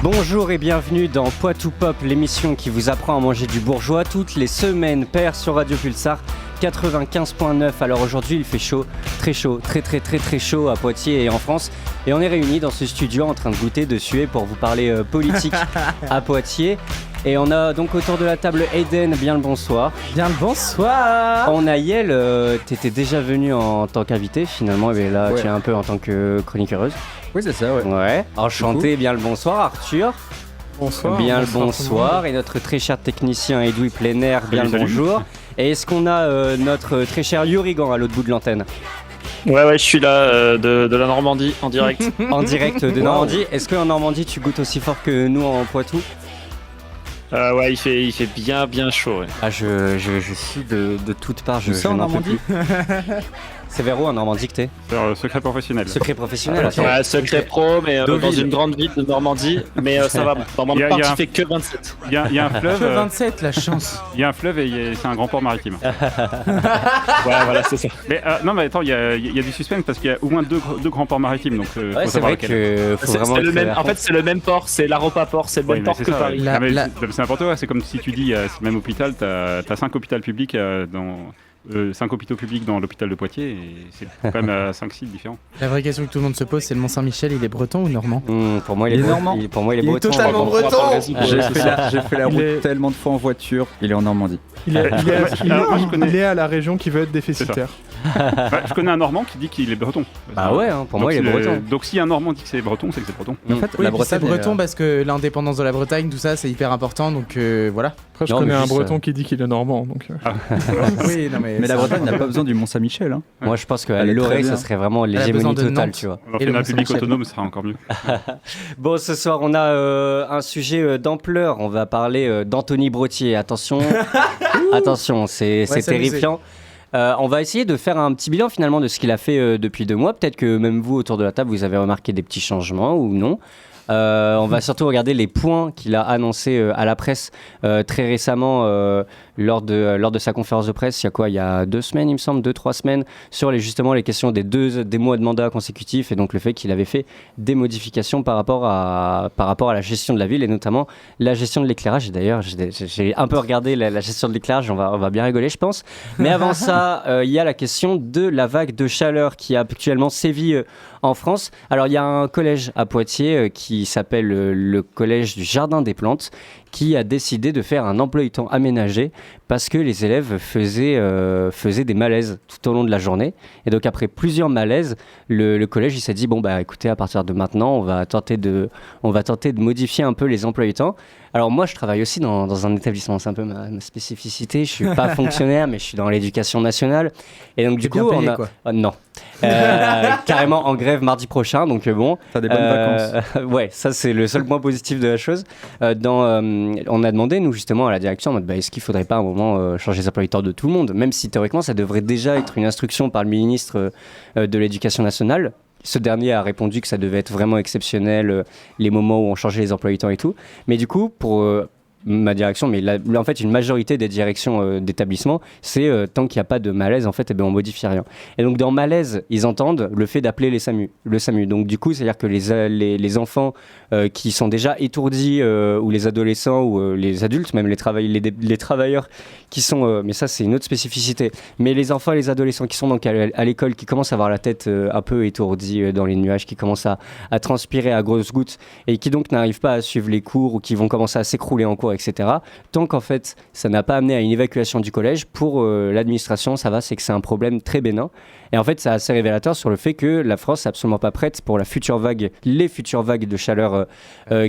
Bonjour et bienvenue dans Poitou Pop, l'émission qui vous apprend à manger du bourgeois toutes les semaines paires sur Radio Pulsar 95.9. Alors aujourd'hui il fait chaud, très chaud à Poitiers et en France. Et on est réunis dans ce studio en train de goûter, de suer pour vous parler politique à Poitiers. Et on a donc autour de la table Eden, bien le bonsoir. Bien le bonsoir. On a Yael, t'étais déjà venue en tant qu'invité finalement, et là tu es un peu en tant que chroniqueuse. Oui c'est ça, ouais. Ouais, enchanté, bien le bonsoir Arthur. Bonsoir. Bien le bonsoir. Et notre très cher technicien Edoui Plenaire, bien le bonjour. Et est-ce qu'on a notre très cher Yurigan à l'autre bout de l'antenne? Ouais, je suis là de la Normandie en direct. En direct de Normandie. Est-ce qu'en Normandie tu goûtes aussi fort que nous en Poitou? Ouais, il fait bien chaud. Ouais. Ah, je suis de toutes parts. Je en n'en peux Normandie plus. C'est vers où en Normandie que t'es? Secret professionnel. Secret professionnel, Ouais, secret pro, mais dans une grande ville de Normandie. Mais ça va, dans mon part, il fait que 27. Il y a un fleuve. Que 27, la chance. Il y a un fleuve et c'est un grand port maritime. Ouais, voilà, c'est ça. Mais non, mais attends, il y a du suspense parce qu'il y a au moins deux grands ports maritimes. Donc, ouais, faut c'est savoir vrai que faut vraiment. C'est le même. En fait, c'est le même port. C'est l'Aropa Port. C'est le même port que Paris. C'est n'importe quoi. C'est comme si tu dis, c'est le même hôpital. T'as 5 hôpitaux publics dans. 5 hôpitaux publics dans l'hôpital de Poitiers et c'est quand même 5 sites différents. La vraie question que tout le monde se pose, c'est le Mont-Saint-Michel, il est breton ou normand? Pour moi, il est normand. Pour moi, il est breton. Totalement breton. J'ai fait la route tellement de fois en voiture, il est en Normandie. Il est à la région qui veut être déficitaire. Je connais un Normand qui dit qu'il est breton. Bah ouais, pour moi, il est breton. Donc si un Normand dit que c'est breton, c'est que c'est breton. En fait, la Bretagne, c'est breton parce que l'indépendance de la Bretagne, tout ça, c'est hyper important, donc voilà. Après, je connais un breton qui dit qu'il est normand. Donc, oui, non, mais la Bretagne n'a pas besoin du Mont-Saint-Michel. Hein. Moi, je pense qu'à l'oreille, ça serait vraiment l'hégémonie totale, tu vois. Alors, un public autonome, ce sera encore mieux. Bon, ce soir, on a un sujet d'ampleur. On va parler d'Anthony Brottier. Attention, attention, c'est terrifiant. On va essayer de faire un petit bilan finalement de ce qu'il a fait depuis 2 mois. Peut-être que même vous, autour de la table, vous avez remarqué des petits changements ou non. On va surtout regarder les points qu'il a annoncés à la presse très récemment lors de sa conférence de presse. Il y a 2 semaines, il me semble, 2-3 semaines, sur justement les questions des mois de mandat consécutifs et donc le fait qu'il avait fait des modifications par rapport à la gestion de la ville et notamment la gestion de l'éclairage. Et d'ailleurs, j'ai un peu regardé la gestion de l'éclairage, on va bien rigoler, je pense. Mais avant ça, il y a la question de la vague de chaleur qui a actuellement sévi en France. Alors, il y a un collège à Poitiers qui s'appelle le collège du Jardin des Plantes qui a décidé de faire un emploi du temps aménagé parce que les élèves faisaient des malaises tout au long de la journée. Et donc, après plusieurs malaises, le collège il s'est dit, bon, bah écoutez, à partir de maintenant, on va tenter de modifier un peu les emplois du temps. Alors moi, je travaille aussi dans un établissement, c'est un peu ma spécificité. Je suis pas fonctionnaire, mais je suis dans l'éducation nationale. Et donc du coup, bien payé, quoi. Non. Carrément en grève mardi prochain, donc bon. T'as des bonnes vacances. Ouais, ça c'est le seul point positif de la chose. On a demandé, nous justement, à la direction, en mode, est-ce qu'il faudrait pas à un moment changer les emplois du temps de tout le monde, même si théoriquement ça devrait déjà être une instruction par le ministre de l'Éducation nationale. Ce dernier a répondu que ça devait être vraiment exceptionnel, les moments où on changeait les emplois du temps et tout. Mais du coup, pour ma direction, mais en fait une majorité des directions d'établissement, c'est tant qu'il n'y a pas de malaise, en fait, on modifie rien. Et donc dans malaise, ils entendent le fait d'appeler le SAMU. Donc du coup, c'est-à-dire que les enfants qui sont déjà étourdis, ou les adolescents, ou les adultes, même les travailleurs qui sont... mais ça, c'est une autre spécificité. Mais les enfants et les adolescents qui sont donc à l'école, qui commencent à avoir la tête un peu étourdie dans les nuages, qui commencent à transpirer à grosses gouttes, et qui donc n'arrivent pas à suivre les cours, ou qui vont commencer à s'écrouler en cours, etc. Tant qu'en fait, ça n'a pas amené à une évacuation du collège, pour l'administration, ça va, c'est que c'est un problème très bénin. Et en fait, c'est assez révélateur sur le fait que la France n'est absolument pas prête pour les futures vagues de chaleur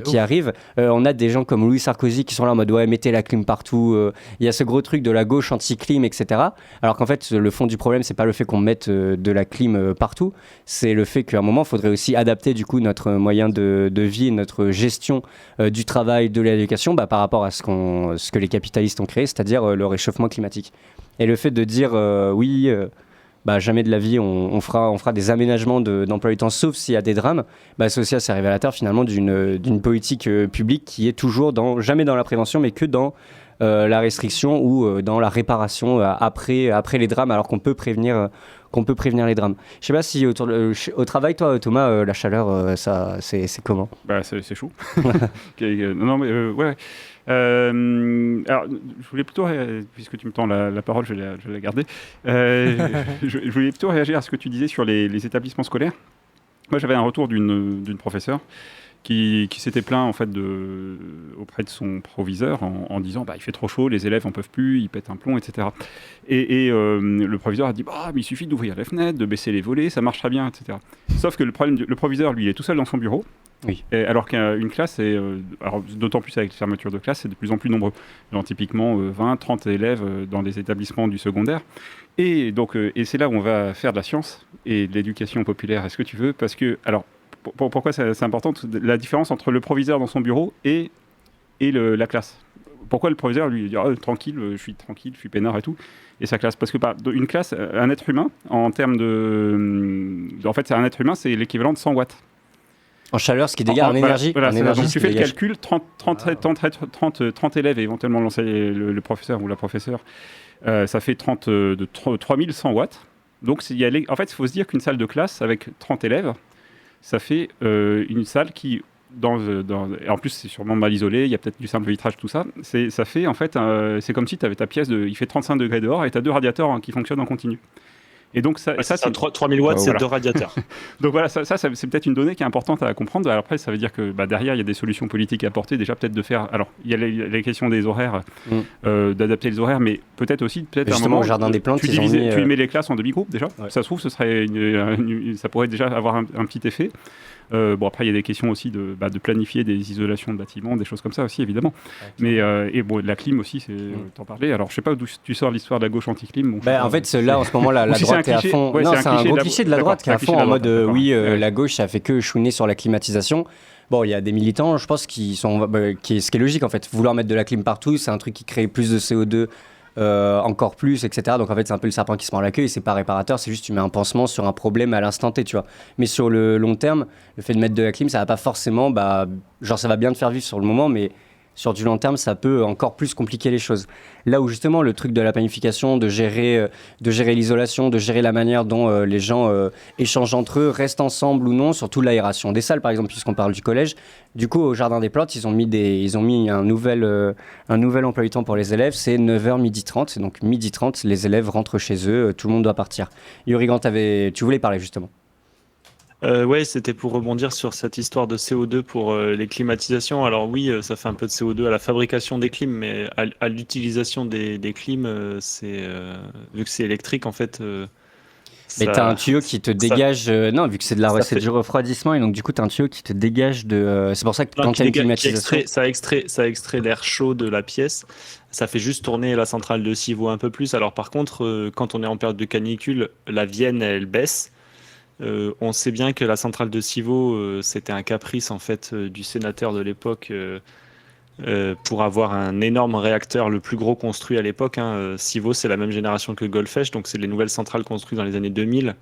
qui arrivent. On a des gens comme Louis Sarkozy qui sont là en mode « ouais, mettez la clim partout ». Il y a ce gros truc de la gauche anti-clim, etc. Alors qu'en fait, le fond du problème, c'est pas le fait qu'on mette de la clim partout, c'est le fait qu'à un moment, il faudrait aussi adapter du coup notre moyen de vie, notre gestion du travail, de l'éducation par rapport à ce que les capitalistes ont créé, c'est-à-dire le réchauffement climatique. Et le fait de dire oui... jamais de la vie on fera des aménagements d'emploi du temps sauf s'il y a des drames, c'est aussi assez révélateur finalement d'une politique publique qui est toujours jamais dans la prévention mais que dans la restriction ou dans la réparation après les drames, alors qu'on peut prévenir qu'on peut prévenir les drames. Je sais pas si au travail, toi, Thomas, la chaleur, c'est comment? Bah, c'est chaud. Non, mais ouais. Alors, je voulais plutôt, puisque tu me tends la parole, je vais la garder. Je voulais plutôt réagir à ce que tu disais sur les établissements scolaires. Moi, j'avais un retour d'une professeure qui s'était plaint en fait auprès de son proviseur en disant il fait trop chaud, les élèves en peuvent plus, ils pètent un plomb, etc. Et le proviseur a dit mais il suffit d'ouvrir les fenêtres, de baisser les volets, ça marche très bien, etc. Sauf que le proviseur, lui, il est tout seul dans son bureau. Oui. Alors qu'une classe, alors d'autant plus avec les fermetures de classe, c'est de plus en plus nombreux. Genre, typiquement 20, 30 élèves dans des établissements du secondaire. Et donc, c'est là où on va faire de la science et de l'éducation populaire, est-ce que tu veux? Parce que, alors, pourquoi c'est important, la différence entre le proviseur dans son bureau et la classe. Pourquoi le proviseur lui dit tranquille, je suis peinard et tout, et sa classe? Parce que une classe, un être humain, en termes en fait, c'est un être humain, c'est l'équivalent de 100 watts. En chaleur, ce qui dégage en énergie. Voilà, énergie, donc tu fais le calcul, 30 élèves, éventuellement le professeur ou la professeure, ça fait 3100 watts. Donc en fait, il faut se dire qu'une salle de classe avec 30 élèves, ça fait une salle qui, en plus c'est sûrement mal isolé, il y a peut-être du simple vitrage, tout ça, ça fait en fait, c'est comme si tu avais ta pièce, il fait 35 degrés dehors et tu as 2 radiateurs qui fonctionnent en continu. Et donc ça c'est 3000 watts, c'est 2 radiateurs. Donc voilà, ça c'est peut-être une donnée qui est importante à comprendre. Alors après, ça veut dire que derrière, il y a des solutions politiques à apporter. Déjà, peut-être de faire. Alors, il y a les questions des horaires, d'adapter les horaires, mais peut-être aussi, à un moment, au jardin des plantes, tu mets les classes en demi-groupes déjà. Ouais. Ça se trouve, ça pourrait déjà avoir un petit effet. Après, il y a des questions aussi de planifier des isolations de bâtiments, des choses comme ça aussi, évidemment. Mais la clim aussi, t'en parlais. Alors, je sais pas d'où tu sors l'histoire de la gauche anti-clim. En fait, là, en ce moment, la droite est à fond. Non, c'est un gros cliché de la droite qui est à fond en mode la gauche, ça fait que chouiner sur la climatisation. Bon, il y a des militants, je pense, ce qui est logique, en fait. Vouloir mettre de la clim partout, c'est un truc qui crée plus de CO2. Encore plus, etc. Donc en fait, c'est un peu le serpent qui se mord la queue et c'est pas réparateur, c'est juste tu mets un pansement sur un problème à l'instant T, tu vois. Mais sur le long terme, le fait de mettre de la clim, ça va pas forcément, ça va bien te faire vivre sur le moment, mais sur du long terme, ça peut encore plus compliquer les choses. Là où justement le truc de la planification, de gérer l'isolation, de gérer la manière dont les gens échangent entre eux, restent ensemble ou non, surtout l'aération des salles par exemple, puisqu'on parle du collège. Du coup, au Jardin des Plantes, ils ont mis un nouvel emploi du temps pour les élèves, c'est 9h, 12h30. Et donc 12h30, les élèves rentrent chez eux, tout le monde doit partir. Yuri Grant, tu voulais parler justement. Ouais, c'était pour rebondir sur cette histoire de CO2 pour les climatisations. Alors oui, ça fait un peu de CO2 à la fabrication des clims, mais à l'utilisation des clims, vu que c'est électrique, en fait... mais t'as un tuyau qui te dégage... non, vu que c'est du refroidissement, et donc du coup, t'as un tuyau qui te dégage de... c'est pour ça que quand t'as une climatisation... Ça extrait l'air chaud de la pièce. Ça fait juste tourner la centrale de Civaux un peu plus. Alors par contre, quand on est en période de canicule, la Vienne, elle baisse. On sait bien que la centrale de Civaux, c'était un caprice en fait du sénateur de l'époque pour avoir un énorme réacteur, le plus gros construit à l'époque. Civaux, c'est la même génération que Golfech, donc c'est les nouvelles centrales construites dans les années 2000.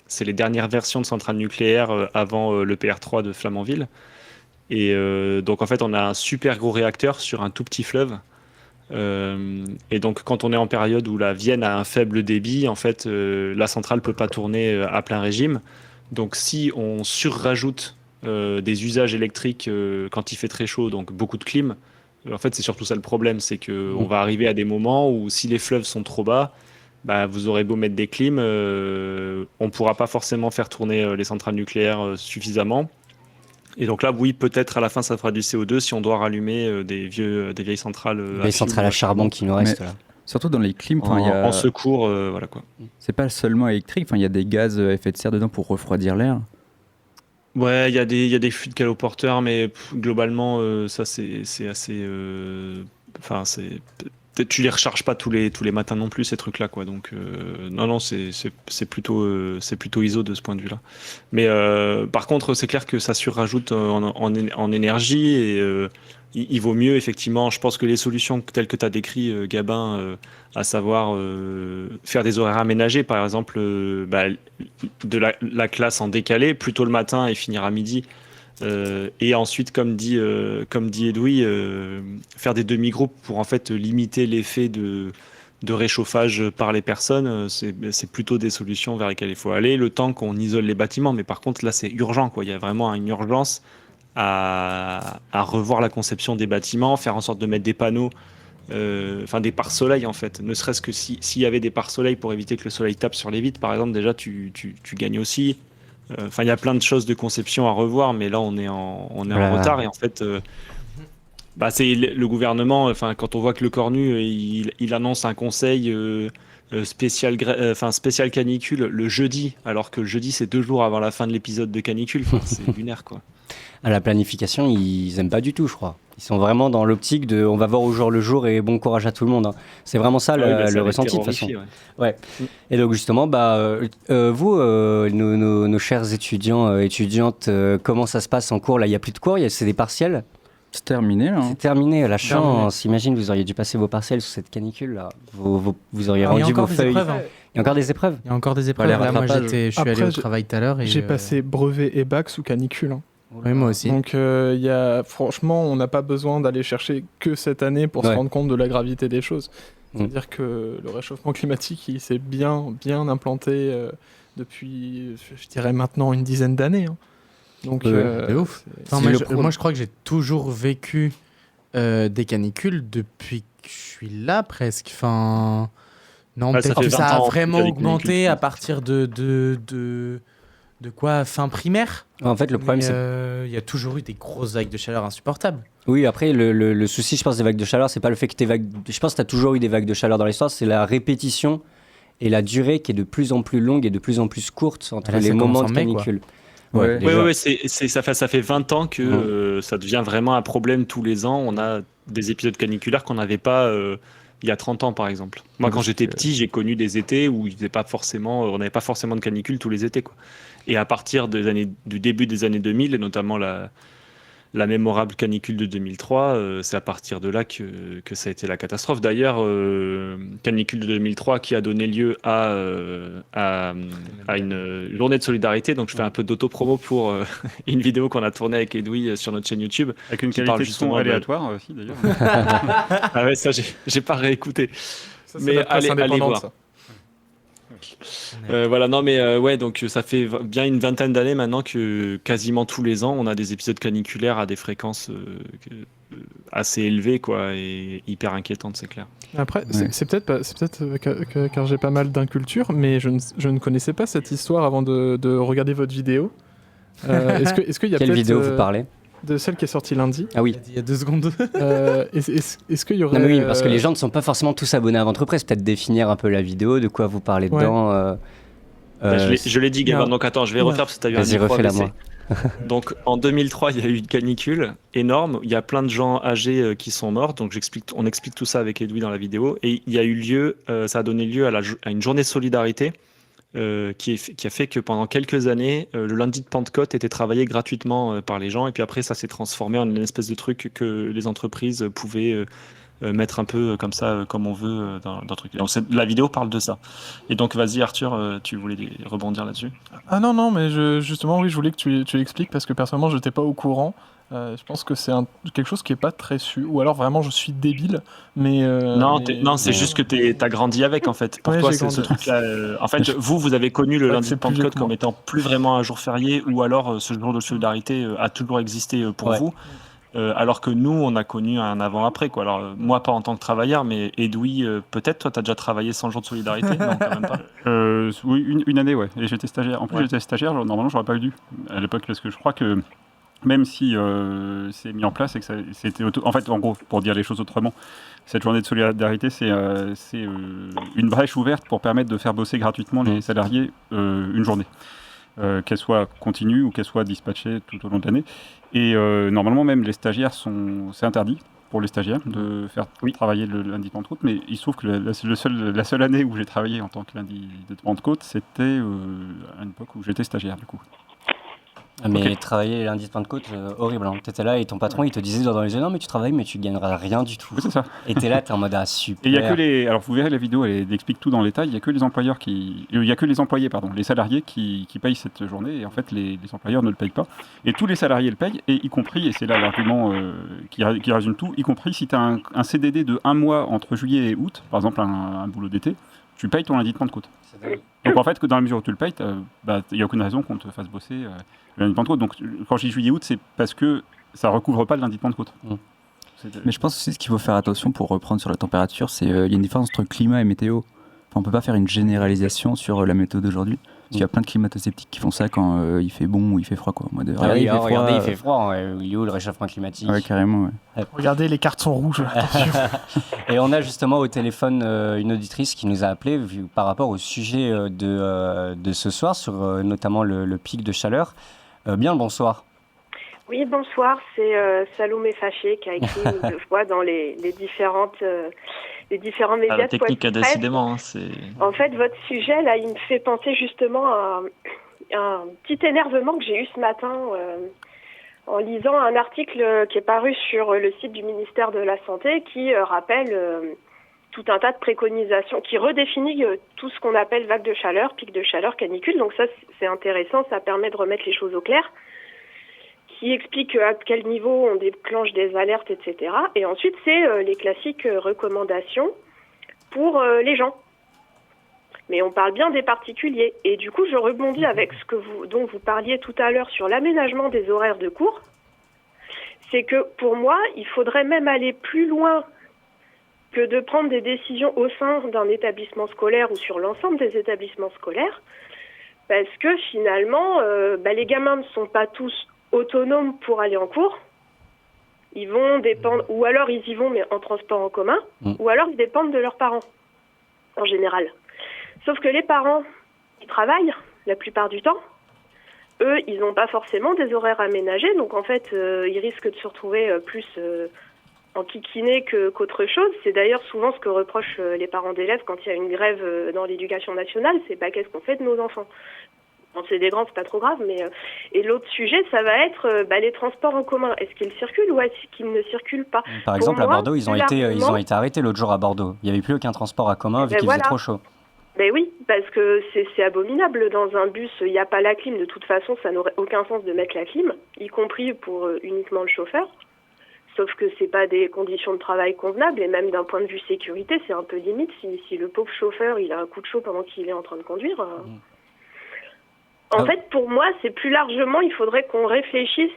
C'est les dernières versions de centrales nucléaires avant le PR3 de Flamanville. Et donc en fait, on a un super gros réacteur sur un tout petit fleuve. Et donc quand on est en période où la Vienne a un faible débit, en fait la centrale peut pas tourner à plein régime. Donc si on surrajoute des usages électriques quand il fait très chaud, donc beaucoup de clim, en fait c'est surtout ça le problème, c'est que on va arriver à des moments où si les fleuves sont trop bas, vous aurez beau mettre des clims, on pourra pas forcément faire tourner les centrales nucléaires suffisamment. Et donc là, oui, peut-être à la fin, ça fera du CO2 si on doit rallumer des vieilles centrales. Les centrales à charbon qui nous restent là. Surtout dans les clims, en secours, voilà quoi. C'est pas seulement électrique, il y a des gaz à effet de serre dedans pour refroidir l'air. Ouais, il y a des fluides caloporteurs, mais globalement, ça c'est assez. Tu les recharges pas tous les matins non plus, ces trucs-là, quoi. Donc non, c'est plutôt ISO de ce point de vue-là. Mais par contre, c'est clair que ça surrajoute en énergie et il vaut mieux effectivement. Je pense que les solutions telles que tu as décrit, Gabin, à savoir faire des horaires aménagés, par exemple, de la classe en décalé, plutôt le matin et finir à midi. Et ensuite, comme dit Edoui, faire des demi-groupes pour en fait limiter l'effet de de réchauffage par les personnes, c'est plutôt des solutions vers lesquelles il faut aller, le temps qu'on isole les bâtiments. Mais par contre, là, c'est urgent, quoi. Il y a vraiment une urgence à revoir la conception des bâtiments, faire en sorte de mettre des panneaux, des pare-soleil en fait. Ne serait-ce que s'il y avait des pare-soleil pour éviter que le soleil tape sur les vitres, par exemple, déjà, tu gagnes aussi. Il y a plein de choses de conception à revoir, mais là, on est en retard. Et en fait, c'est le gouvernement, quand on voit que le Cornu, il annonce un conseil spécial canicule le jeudi, alors que le jeudi, c'est 2 jours avant la fin de l'épisode de canicule. C'est lunaire, quoi. À la planification, ils aiment pas du tout, je crois. Ils sont vraiment dans l'optique de on va voir au jour le jour et bon courage à tout le monde. Hein. C'est vraiment ça le ressenti de toute façon. Ouais. Et donc justement, vous, nos chers étudiants, étudiantes, comment ça se passe en cours? Là, il n'y a plus de cours, c'est des partiels. C'est terminé, là. C'est terminé, la chance. Imagine, vous auriez dû passer vos partiels sous cette canicule, là. Vous auriez rendu vos feuilles. Il y a encore des épreuves. Il y a encore des épreuves. Là, moi, je suis allé au travail tout à l'heure. J'ai passé brevet et bac sous canicule. Hein. Oui, moi aussi. Donc, franchement, on n'a pas besoin d'aller chercher que cette année pour se rendre compte de la gravité des choses. C'est-à-dire que le réchauffement climatique, il s'est bien implanté depuis, je dirais maintenant, une dizaine d'années. Hein. Donc, c'est ouf. Moi, je crois que j'ai toujours vécu des canicules depuis que je suis là, presque. Enfin, non, peut-être que ça a vraiment augmenté à partir de quoi, fin primaire. En fait, le problème, c'est il y a toujours eu des grosses vagues de chaleur insupportables. Oui, après, le souci, je pense, des vagues de chaleur, c'est pas le fait que je pense que tu as toujours eu des vagues de chaleur dans l'histoire, c'est la répétition et la durée qui est de plus en plus longue et de plus en plus courte entre les moments de canicule. Oui, ça fait 20 ans que ça devient vraiment un problème tous les ans. On a des épisodes caniculaires qu'on n'avait pas il y a 30 ans, par exemple. Moi, quand j'étais petit, j'ai connu des étés où on n'avait pas forcément de canicule tous les étés, quoi. Et à partir du début des années 2000, et notamment la mémorable canicule de 2003, c'est à partir de là que ça a été la catastrophe. D'ailleurs, canicule de 2003 qui a donné lieu à une journée de solidarité. Donc, je fais un peu d'auto-promo pour une vidéo qu'on a tournée avec Edoui sur notre chaîne YouTube. Avec une qualité de son aléatoire aussi, d'ailleurs. Ah ouais, ça, j'ai pas réécouté. Ça, mais allez voir. Ça. Donc ça fait bien une vingtaine d'années maintenant que quasiment tous les ans on a des épisodes caniculaires à des fréquences assez élevées, quoi, et hyper inquiétantes, c'est clair. Après, c'est peut-être car j'ai pas mal d'inculture, mais je ne connaissais pas cette histoire avant de regarder votre vidéo. Est-ce qu'il y a quelle vidéo vous parlez? De celle qui est sortie lundi. Ah oui. Il y a 2 secondes. Est-ce qu'il y aurait... Non mais oui, parce que les gens ne sont pas forcément tous abonnés à Ventre Presse. Peut-être définir un peu la vidéo, de quoi vous parlez dedans. Je l'ai dit, Gavin, donc attends, je vais refaire parce que tu as eu un micro. Vas-y, refais-la moi. Donc en 2003, il y a eu une canicule énorme. Il y a plein de gens âgés qui sont morts. Donc on explique tout ça avec Edoui dans la vidéo. Et il y a eu lieu, ça a donné lieu à une journée de solidarité qui a fait que pendant quelques années, le lundi de Pentecôte était travaillé gratuitement par les gens. Et puis après, ça s'est transformé en une espèce de truc que les entreprises pouvaient mettre un peu comme ça, comme on veut dans le truc. Donc la vidéo parle de ça. Et donc vas-y Arthur, tu voulais rebondir là-dessus? Ah non, mais justement, oui, je voulais que tu l'expliques parce que personnellement, je n'étais pas au courant. Je pense que c'est quelque chose qui est pas très su, ou alors vraiment je suis débile, mais c'est juste que t'as grandi avec, en fait. Pour toi, c'est ce truc-là. En fait, vous avez connu le lundi de Pentecôte comme étant plus vraiment un jour férié, ou alors ce jour de solidarité a toujours existé pour vous, alors que nous, on a connu un avant-après, quoi. Alors moi, pas en tant que travailleur, mais Edoui, peut-être toi, t'as déjà travaillé sans jour de solidarité? Non, quand même pas. Oui, une année, ouais. Et j'étais stagiaire. En plus, j'étais stagiaire. Normalement, j'aurais pas eu dû à l'époque, parce que je crois que même si c'est mis en place et que c'était en fait, en gros, pour dire les choses autrement, cette journée de solidarité, c'est une brèche ouverte pour permettre de faire bosser gratuitement les salariés une journée, qu'elle soit continue ou qu'elle soit dispatchée tout au long de l'année. Et normalement, même les stagiaires c'est interdit pour les stagiaires de faire travailler le lundi de Pentecôte, mais il se trouve que la seule année où j'ai travaillé en tant que lundi de Pentecôte, c'était à une époque où j'étais stagiaire, du coup. Mais travailler lundi de Pentecôte, horrible. Hein. T'étais là et ton patron, il te disait dans les yeux, non mais tu travailles, mais tu gagneras rien du tout. Oui, c'est ça. Et t'es là, t'es en mode super. Et il y a que les. Alors vous verrez la vidéo, elle explique tout dans les détails. Il y a que les employeurs il y a que les employés, pardon, les salariés qui payent cette journée. Et en fait, les employeurs ne le payent pas. Et tous les salariés le payent, et y compris, et c'est là l'argument qui résume tout, y compris si tu as un CDD de 1 mois entre juillet et août, par exemple un boulot d'été, tu payes ton lundi de Pentecôte. Donc en fait, que dans la mesure où tu le payes, il n'y a aucune raison qu'on te fasse bosser le lundi de Pentecôte. Donc quand je dis juillet-août, c'est parce que ça ne recouvre pas le lundi de Pentecôte. Mais je pense aussi ce qu'il faut faire attention pour reprendre sur la température, c'est il y a une différence entre climat et météo. Enfin, on ne peut pas faire une généralisation sur la météo d'aujourd'hui. Parce qu'il y a plein de climato-sceptiques qui font ça quand il fait bon ou il fait froid. Quoi. Regardez, il fait froid. Il est où le réchauffement climatique? Ouais, carrément. Ouais. Regardez, les cartes sont rouges. Et on a justement au téléphone une auditrice qui nous a appelé par rapport au sujet de ce soir, sur notamment le pic de chaleur. Bien le bonsoir. Oui, bonsoir. C'est Salomé Faché qui a écrit une 2 fois dans les différents médias. La technique, décidément. En fait, votre sujet, là, il me fait penser justement à un petit énervement que j'ai eu ce matin en lisant un article qui est paru sur le site du ministère de la Santé qui rappelle tout un tas de préconisations, qui redéfinit tout ce qu'on appelle vague de chaleur, pic de chaleur, canicule. Donc ça, c'est intéressant, ça permet de remettre les choses au clair, qui explique à quel niveau on déclenche des alertes, etc. Et ensuite, c'est les classiques recommandations pour les gens. Mais on parle bien des particuliers. Et du coup, je rebondis avec dont vous parliez tout à l'heure sur l'aménagement des horaires de cours. C'est que pour moi, il faudrait même aller plus loin que de prendre des décisions au sein d'un établissement scolaire ou sur l'ensemble des établissements scolaires. Parce que finalement, les gamins ne sont pas tous autonomes pour aller en cours. Ils vont dépendre, ou alors ils y vont mais en transport en commun, ou alors ils dépendent de leurs parents, en général. Sauf que les parents, ils travaillent la plupart du temps. Eux, ils n'ont pas forcément des horaires aménagés, donc en fait, ils risquent de se retrouver plus enquiquinés qu'autre chose. C'est d'ailleurs souvent ce que reprochent les parents d'élèves quand il y a une grève dans l'éducation nationale, c'est pas qu'est-ce qu'on fait de nos enfants. Quand c'est des grands, c'est pas trop grave, mais et l'autre sujet, ça va être les transports en commun. Est-ce qu'ils circulent ou est-ce qu'ils ne circulent pas? Par exemple, à Bordeaux, ils ont été arrêtés l'autre jour à Bordeaux. Il n'y avait plus aucun transport en commun vu qu'il faisait trop chaud. Ben oui, parce que c'est abominable. Dans un bus, il n'y a pas la clim. De toute façon, ça n'aurait aucun sens de mettre la clim, y compris pour uniquement le chauffeur. Sauf que c'est pas des conditions de travail convenables, et même d'un point de vue sécurité, c'est un peu limite. Si le pauvre chauffeur, il a un coup de chaud pendant qu'il est en train de conduire... En fait, pour moi, c'est plus largement, il faudrait qu'on réfléchisse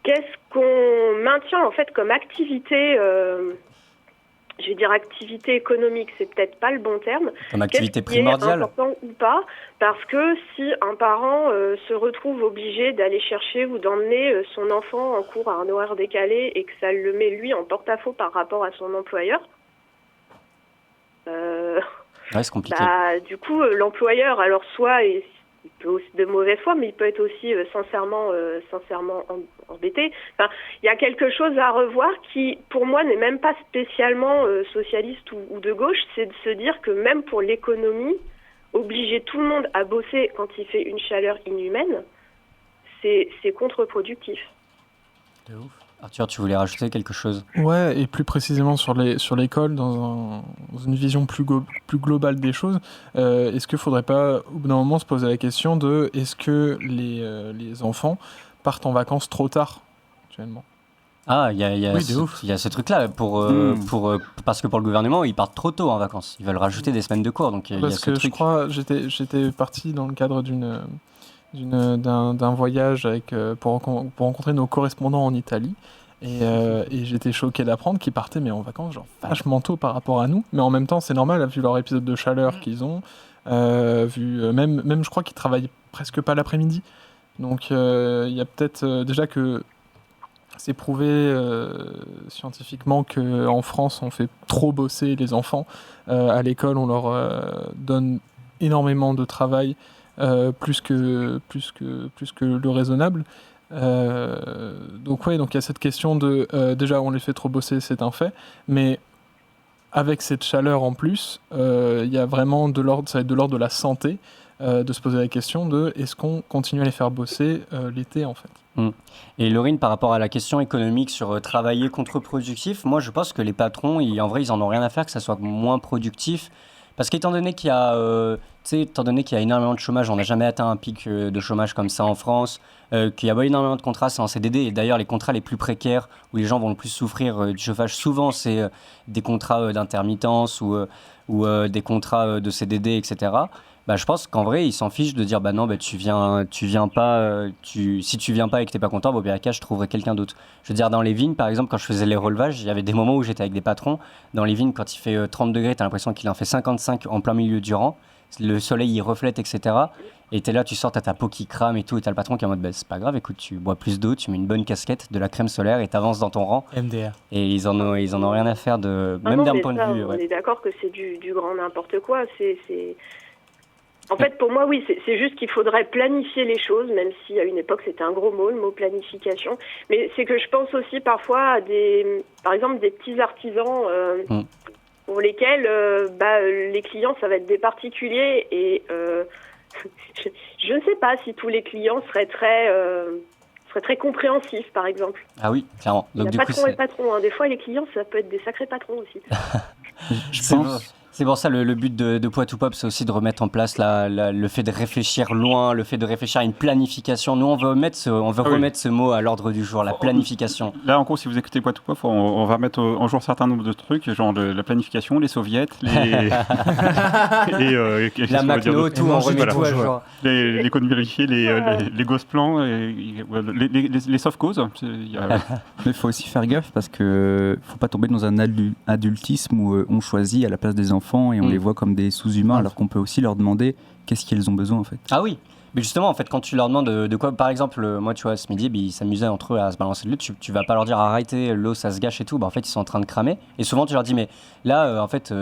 qu'est-ce qu'on maintient en fait comme activité, je vais dire activité économique, c'est peut-être pas le bon terme. Comme activité primordiale. Important ou pas, parce que si un parent se retrouve obligé d'aller chercher ou d'emmener son enfant en cours à un horaire décalé et que ça le met lui en porte-à-faux par rapport à son employeur, ouais, c'est compliqué. Du coup, l'employeur, alors soit il peut aussi de mauvaise foi, mais il peut être aussi sincèrement embêté. Enfin, il y a quelque chose à revoir qui, pour moi, n'est même pas spécialement socialiste ou de gauche. C'est de se dire que même pour l'économie, obliger tout le monde à bosser quand il fait une chaleur inhumaine, c'est contre-productif. De ouf. Arthur, tu voulais rajouter quelque chose? Ouais, et plus précisément sur l'école, dans une vision plus globale des choses, est-ce qu'il ne faudrait pas, au bout d'un moment, se poser la question de est-ce que les enfants partent en vacances trop tard, actuellement? Ah, il y a ce truc-là, parce que pour le gouvernement, ils partent trop tôt en vacances. Ils veulent rajouter des semaines de cours, donc parce que je crois, j'étais parti dans le cadre d'un voyage pour rencontrer nos correspondants en Italie et j'étais choqué d'apprendre qu'ils partaient mais en vacances genre vachement tôt par rapport à nous, mais en même temps c'est normal vu leur épisode de chaleur qu'ils ont, même je crois qu'ils travaillent presque pas l'après-midi, donc il y a peut-être déjà que c'est prouvé scientifiquement qu'en France on fait trop bosser les enfants à l'école, on leur donne énormément de travail, plus que le raisonnable. Donc il y a cette question de déjà on les fait trop bosser, c'est un fait, mais avec cette chaleur en plus, il y a vraiment ça va être de l'ordre de la santé. de se poser la question de est-ce qu'on continue à les faire bosser l'été en fait. Et Laurine, par rapport à la question économique sur travailler contre-productif, moi je pense que les patrons, en vrai, ils en ont rien à faire que ça soit moins productif. Parce qu'étant donné qu'il y a, énormément de chômage, on n'a jamais atteint un pic de chômage comme ça en France, qu'il y a énormément de contrats, c'est en CDD, et d'ailleurs les contrats les plus précaires, où les gens vont le plus souffrir du chauffage, souvent c'est des contrats d'intermittence ou des contrats de CDD, etc. Bah, je pense qu'en vrai, ils s'en fichent de dire bah non, bah, tu viens pas, si tu viens pas et que t'es pas content, bon, bien, je trouverai quelqu'un d'autre. Je veux dire, dans les vignes, par exemple, quand je faisais les relevages, il y avait des moments où j'étais avec des patrons. Dans les vignes, quand il fait 30 degrés, t'as l'impression qu'il en fait 55 en plein milieu du rang. Le soleil, il reflète, etc. Et t'es là, tu sors, t'as ta peau qui crame et tout, et t'as le patron qui est en mode bah, c'est pas grave, écoute, tu bois plus d'eau, tu mets une bonne casquette, de la crème solaire et t'avances dans ton rang. MDR. Et ils en ont rien à faire de. Même d'un point de vue. On est d'accord que c'est du grand n'importe quoi. En fait, pour moi, oui, c'est juste qu'il faudrait planifier les choses, même si à une époque c'était un gros mot, le mot planification. Mais c'est que je pense aussi parfois à par exemple, des petits artisans pour lesquels les clients, ça va être des particuliers. Et je ne sais pas si tous les clients seraient très compréhensifs, par exemple. Ah oui, clairement. Donc, il y a patron et patron. Des fois, les clients, ça peut être des sacrés patrons aussi. Je pense. C'est pour ça le but de Poitou Pop, c'est aussi de remettre en place le fait de réfléchir loin, le fait de réfléchir à une planification. Nous, on veut remettre ce mot à l'ordre du jour, la planification. Là, en gros, si vous écoutez Poitou Pop, on va mettre en jour un certain nombre de trucs, genre la planification, les soviets, la Macno, tout, on remet tout à jour. L'économie vérifiée, les gosses plans, les soft causes. Mais il faut aussi faire gaffe parce que faut pas tomber dans un adultisme où on choisit à la place des enfants et on les voit comme des sous-humains alors qu'on peut aussi leur demander qu'est-ce qu'ils ont besoin en fait. Ah oui, mais justement en fait quand tu leur demandes de quoi, par exemple moi tu vois ce midi ils s'amusaient entre eux à se balancer de l'eau, tu vas pas leur dire arrêtez l'eau ça se gâche et tout, bah en fait ils sont en train de cramer et souvent tu leur dis mais là en fait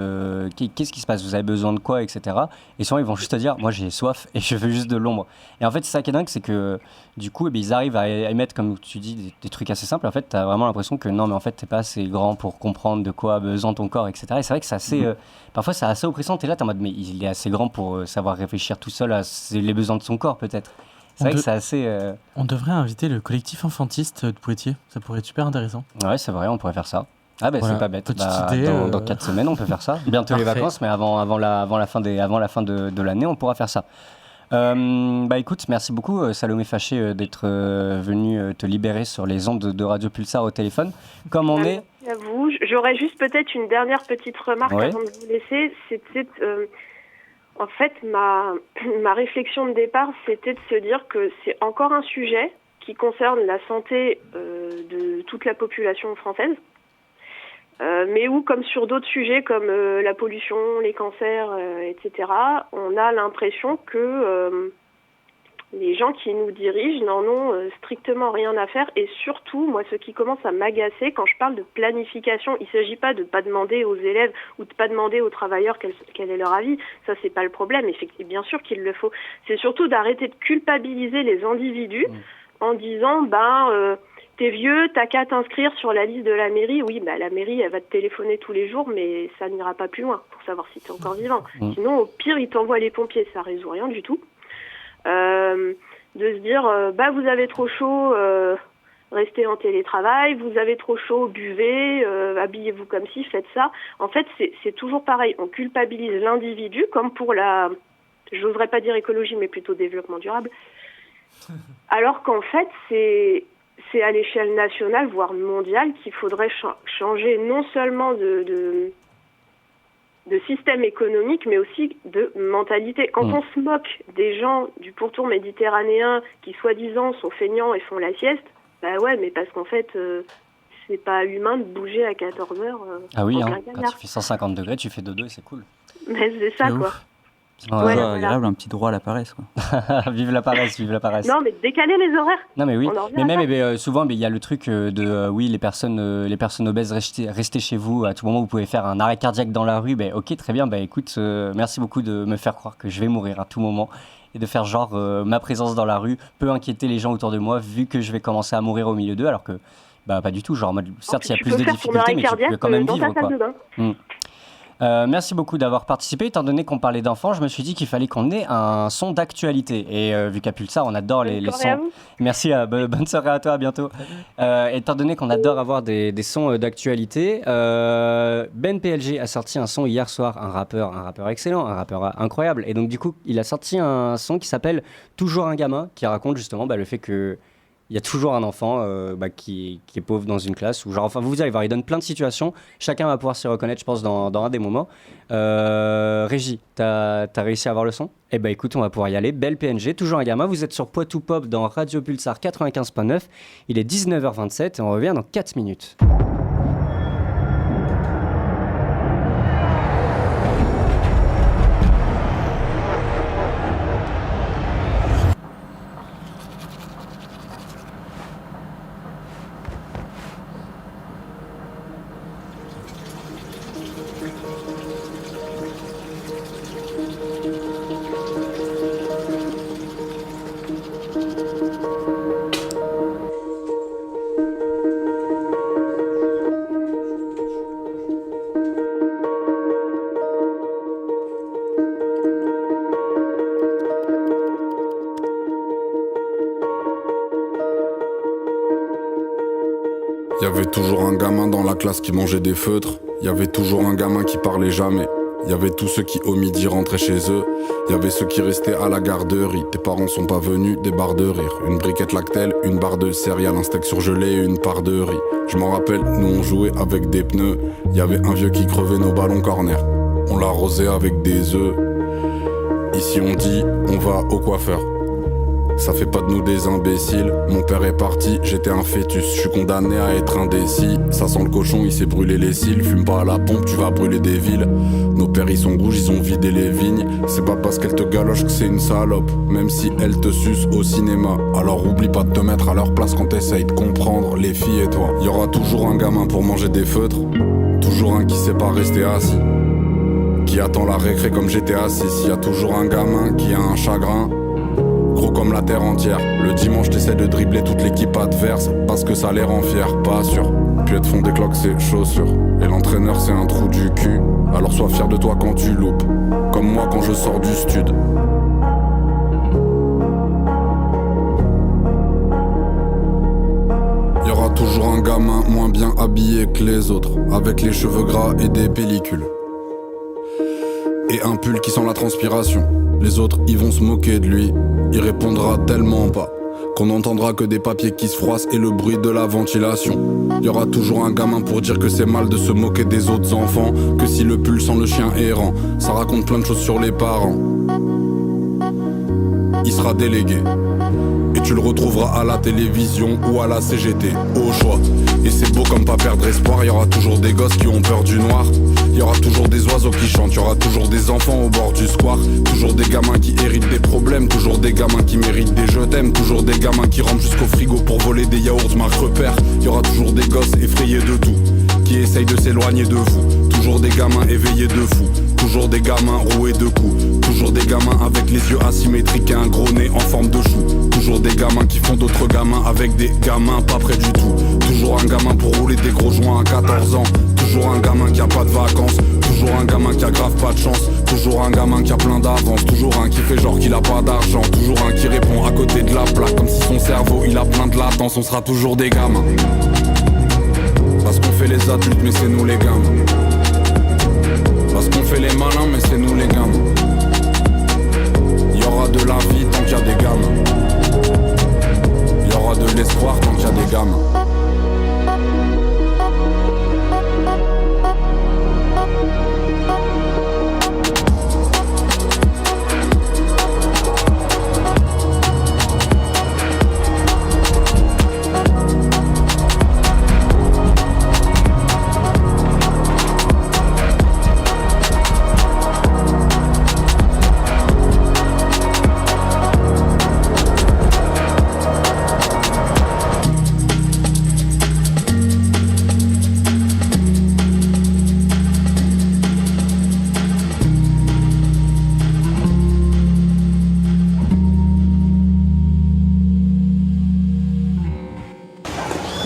qu'est-ce qui se passe, vous avez besoin de quoi, etc. Et souvent ils vont juste te dire moi j'ai soif et je veux juste de l'ombre. Et en fait c'est ça qui est dingue, c'est que du coup ils arrivent à émettre comme tu dis des trucs assez simples. En fait t'as vraiment l'impression que non mais en fait t'es pas assez grand pour comprendre de quoi a besoin ton corps, etc. Et c'est vrai que c'est assez parfois c'est assez oppressant, t'es là t'es en mode mais il est assez grand pour savoir réfléchir tout seul à les besoins de son corps peut-être. C'est vrai que c'est assez... On devrait inviter le collectif enfantiste de Poitiers, ça pourrait être super intéressant. Ouais c'est vrai, on pourrait faire ça. Ah bah voilà, c'est pas bête, idée, dans 4 semaines on peut faire ça. Bientôt les vacances mais avant la fin de l'année on pourra faire ça. Écoute, merci beaucoup Salomé Faché d'être venu te libérer sur les ondes de Radio Pulsar au téléphone. Comme on est... Merci à vous. J'aurais juste peut-être une dernière petite remarque avant de vous laisser. C'était en fait ma réflexion de départ, c'était de se dire que c'est encore un sujet qui concerne la santé de toute la population française. Mais où, comme sur d'autres sujets comme la pollution, les cancers, etc., on a l'impression que les gens qui nous dirigent n'en ont strictement rien à faire. Et surtout, moi, ce qui commence à m'agacer, quand je parle de planification, il ne s'agit pas de ne pas demander aux élèves ou de ne pas demander aux travailleurs quel est leur avis. Ça, c'est pas le problème. Effectivement, bien sûr qu'il le faut. C'est surtout d'arrêter de culpabiliser les individus en disant, t'es vieux, t'as qu'à t'inscrire sur la liste de la mairie. Oui, la mairie, elle va te téléphoner tous les jours, mais ça n'ira pas plus loin pour savoir si t'es encore vivant. Sinon, au pire, ils t'envoient les pompiers. Ça résout rien du tout. De se dire, vous avez trop chaud, restez en télétravail. Vous avez trop chaud, buvez, habillez-vous comme ci, faites ça. En fait, c'est toujours pareil. On culpabilise l'individu, comme pour j'oserais pas dire écologie, mais plutôt développement durable. Alors qu'en fait, c'est à l'échelle nationale, voire mondiale, qu'il faudrait changer non seulement de système économique, mais aussi de mentalité. Quand on se moque des gens du pourtour méditerranéen qui, soi-disant, sont feignants et font la sieste, mais parce qu'en fait, c'est pas humain de bouger à 14 heures. Ah oui, quand tu fais 150 degrés, tu fais dodo et c'est cool. Mais c'est ça, quoi. C'est agréable, un petit droit à la paresse, quoi. Vive la paresse, vive la paresse. Non, mais décaler les horaires. Non, mais oui. Mais même, souvent, il y a le truc les personnes obèses, restez chez vous. À tout moment, vous pouvez faire un arrêt cardiaque dans la rue. Ok, très bien. Écoute, merci beaucoup de me faire croire que je vais mourir à tout moment. Et de faire genre, ma présence dans la rue peut inquiéter les gens autour de moi, vu que je vais commencer à mourir au milieu d'eux, alors que, pas du tout. Genre, certes, il y a plus de difficultés, mais tu peux quand même vivre, quoi. Merci beaucoup d'avoir participé. Étant donné qu'on parlait d'enfants, je me suis dit qu'il fallait qu'on ait un son d'actualité. Et vu qu'à Pulsar, on adore les sons. Merci, bonne soirée à toi, à bientôt. Étant donné qu'on adore avoir des sons d'actualité, Ben PLG a sorti un son hier soir, un rappeur excellent, un rappeur incroyable. Et donc du coup, il a sorti un son qui s'appelle Toujours un gamin, qui raconte justement le fait que il y a toujours un enfant qui est pauvre dans une classe. Ou genre, vous allez voir, il donne plein de situations. Chacun va pouvoir s'y reconnaître, je pense, dans un des moments. Régie, t'as réussi à avoir le son ? Eh ben écoute, on va pouvoir y aller. Belle PNG, toujours un gamin. Vous êtes sur Poitou Pop dans Radio Pulsar 95.9. Il est 19h27 et on revient dans 4 minutes. Y'avait toujours un gamin dans la classe qui mangeait des feutres. Y'avait toujours un gamin qui parlait jamais. Y'avait tous ceux qui au midi rentraient chez eux. Y'avait ceux qui restaient à la garderie. Tes parents sont pas venus, des barres de rire. Une briquette Lactel, une barre de céréales, un steak surgelé et une part de riz. Je m'en rappelle, nous on jouait avec des pneus. Y'avait un vieux qui crevait nos ballons corner. On l'arrosait avec des œufs. Ici on dit, on va au coiffeur. Ça fait pas de nous des imbéciles. Mon père est parti, j'étais un fœtus. Je suis condamné à être indécis. Ça sent le cochon, il s'est brûlé les cils. Fume pas à la pompe, tu vas brûler des villes. Nos pères ils sont rouges, ils ont vidé les vignes. C'est pas parce qu'elle te galoche que c'est une salope. Même si elle te suce au cinéma. Alors oublie pas de te mettre à leur place quand t'essayes de comprendre les filles et toi. Y'aura toujours un gamin pour manger des feutres. Toujours un qui sait pas rester assis. Qui attend la récré comme j'étais assis. Y'a toujours un gamin qui a un chagrin. Gros comme la terre entière. Le dimanche t'essaies de dribbler toute l'équipe adverse parce que ça les rend fiers, pas sûr. Puis elles te font des cloques, c'est chaussures. Et l'entraîneur c'est un trou du cul. Alors sois fier de toi quand tu loupes. Comme moi quand je sors du stud. Y'aura toujours un gamin moins bien habillé que les autres. Avec les cheveux gras et des pellicules. Et un pull qui sent la transpiration. Les autres, ils vont se moquer de lui. Il répondra tellement pas qu'on n'entendra que des papiers qui se froissent et le bruit de la ventilation. Y'aura toujours un gamin pour dire que c'est mal de se moquer des autres enfants. Que si le pull sent le chien errant, ça raconte plein de choses sur les parents. Il sera délégué. Et tu le retrouveras à la télévision ou à la CGT, au choix. Et c'est beau comme pas perdre espoir. Y'aura toujours des gosses qui ont peur du noir. Y'aura toujours des oiseaux qui chantent. Y'aura toujours des enfants au bord du square. Toujours des gamins qui héritent des problèmes. Toujours des gamins qui méritent des je t'aime. Toujours des gamins qui rentrent jusqu'au frigo pour voler des yaourts marque repère. Y'aura toujours des gosses effrayés de tout, qui essayent de s'éloigner de vous. Toujours des gamins éveillés de fou. Toujours des gamins roués de coups. Toujours des gamins avec les yeux asymétriques et un gros nez en forme de chou. Toujours des gamins qui font d'autres gamins avec des gamins pas près du tout. Toujours un gamin pour rouler des gros joints à 14 ans. Toujours un gamin qui a pas de vacances. Toujours un gamin qui a grave pas de chance. Toujours un gamin qui a plein d'avance. Toujours un qui fait genre qu'il a pas d'argent. Toujours un qui répond à côté de la plaque comme si son cerveau il a plein de latence. On sera toujours des gamins. Parce qu'on fait les adultes mais c'est nous les gamins. Parce qu'on fait les malins mais c'est nous les gamins. Y'aura de la vie tant qu'il y a des gamins. Y'aura de l'espoir tant qu'il y a des gamins.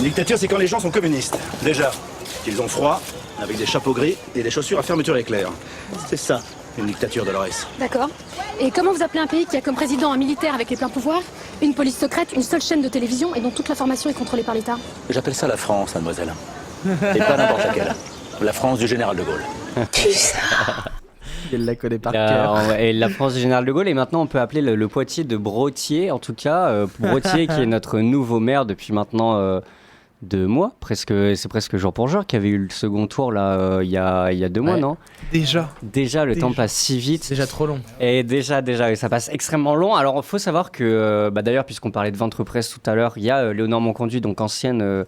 Une dictature, c'est quand les gens sont communistes. Déjà, qu'ils ont froid, avec des chapeaux gris et des chaussures à fermeture éclair. C'est ça, une dictature, Dolores. D'accord. Et comment vous appelez un pays qui a comme président un militaire avec les pleins pouvoirs, une police secrète, une seule chaîne de télévision et dont toute l'information est contrôlée par l'État? J'appelle ça la France, mademoiselle. Et pas n'importe laquelle. La France du général de Gaulle. Elle la connaît par cœur. Et la France du général de Gaulle, et maintenant on peut appeler le Poitiers de Brottier, en tout cas. Brottier qui est notre nouveau maire depuis maintenant 2 mois, c'est presque jour pour jour, qui avait eu le second tour là il y a 2 mois, non? Déjà, le temps passe si vite. C'est déjà trop long. Et déjà, ça passe extrêmement long. Alors, il faut savoir que, d'ailleurs, puisqu'on parlait de Ventre Presse tout à l'heure, il y a Léonore Monconduit, donc ancienne